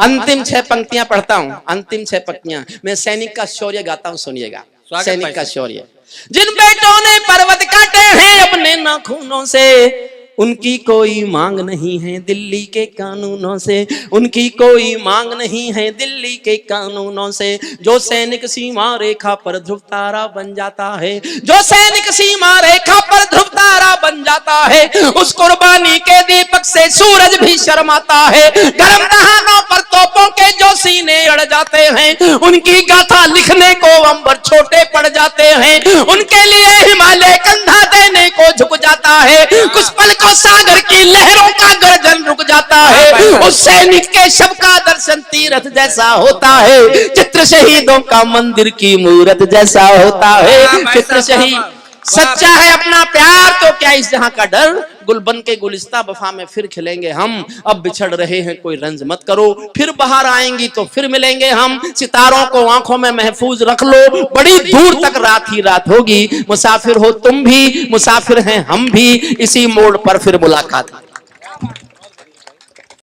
अंतिम 6 पंक्तियां पढ़ता हूं, अंतिम 6 पंक्तियां। मैं सैनिक का शौर्य गाता हूं, सुनिएगा। सैनिक का शौर्य। जिन बेटों ने पर्वत काटे हैं अपने नाखूनों से, उनकी कोई मांग नहीं है दिल्ली के कानूनों से, उनकी कोई मांग नहीं है दिल्ली के कानूनों से। जो सैनिक सीमा रेखा पर ध्रुव तारा बन जाता है, जो सैनिक सीमा रेखा पर ध्रुव तारा बन जाता है, उस कुर्बानी के दीपक से सूरज भी शर्माता है। गर्म दहानों पर तोपों के जो सीने अड़ जाते हैं, उनकी गाथा लिखने को अंबर छोटे पड़ जाते हैं। उनके लिए हिमालय कंधा देने को झुक जाता है, कुछ पल को सागर की लहरों का गर्जन रुक जाता है। उस सैनिक के शव का दर्शन तीर्थ जैसा होता है, चित्र शहीदों का मंदिर की मूरत जैसा होता है। चित्र शहीद सच्चा है अपना प्यार तो क्या इस जहां का डर, गुलबन के गुलिस्ता वफा में फिर खिलेंगे हम। अब बिछड़ रहे हैं कोई रंज मत करो, फिर बाहर आएंगी तो फिर मिलेंगे हम। सितारों को आंखों में महफूज रख लो, बड़ी दूर तक रात ही रात होगी। मुसाफिर हो तुम भी, मुसाफिर हैं हम भी, इसी मोड़ पर फिर मुलाकात।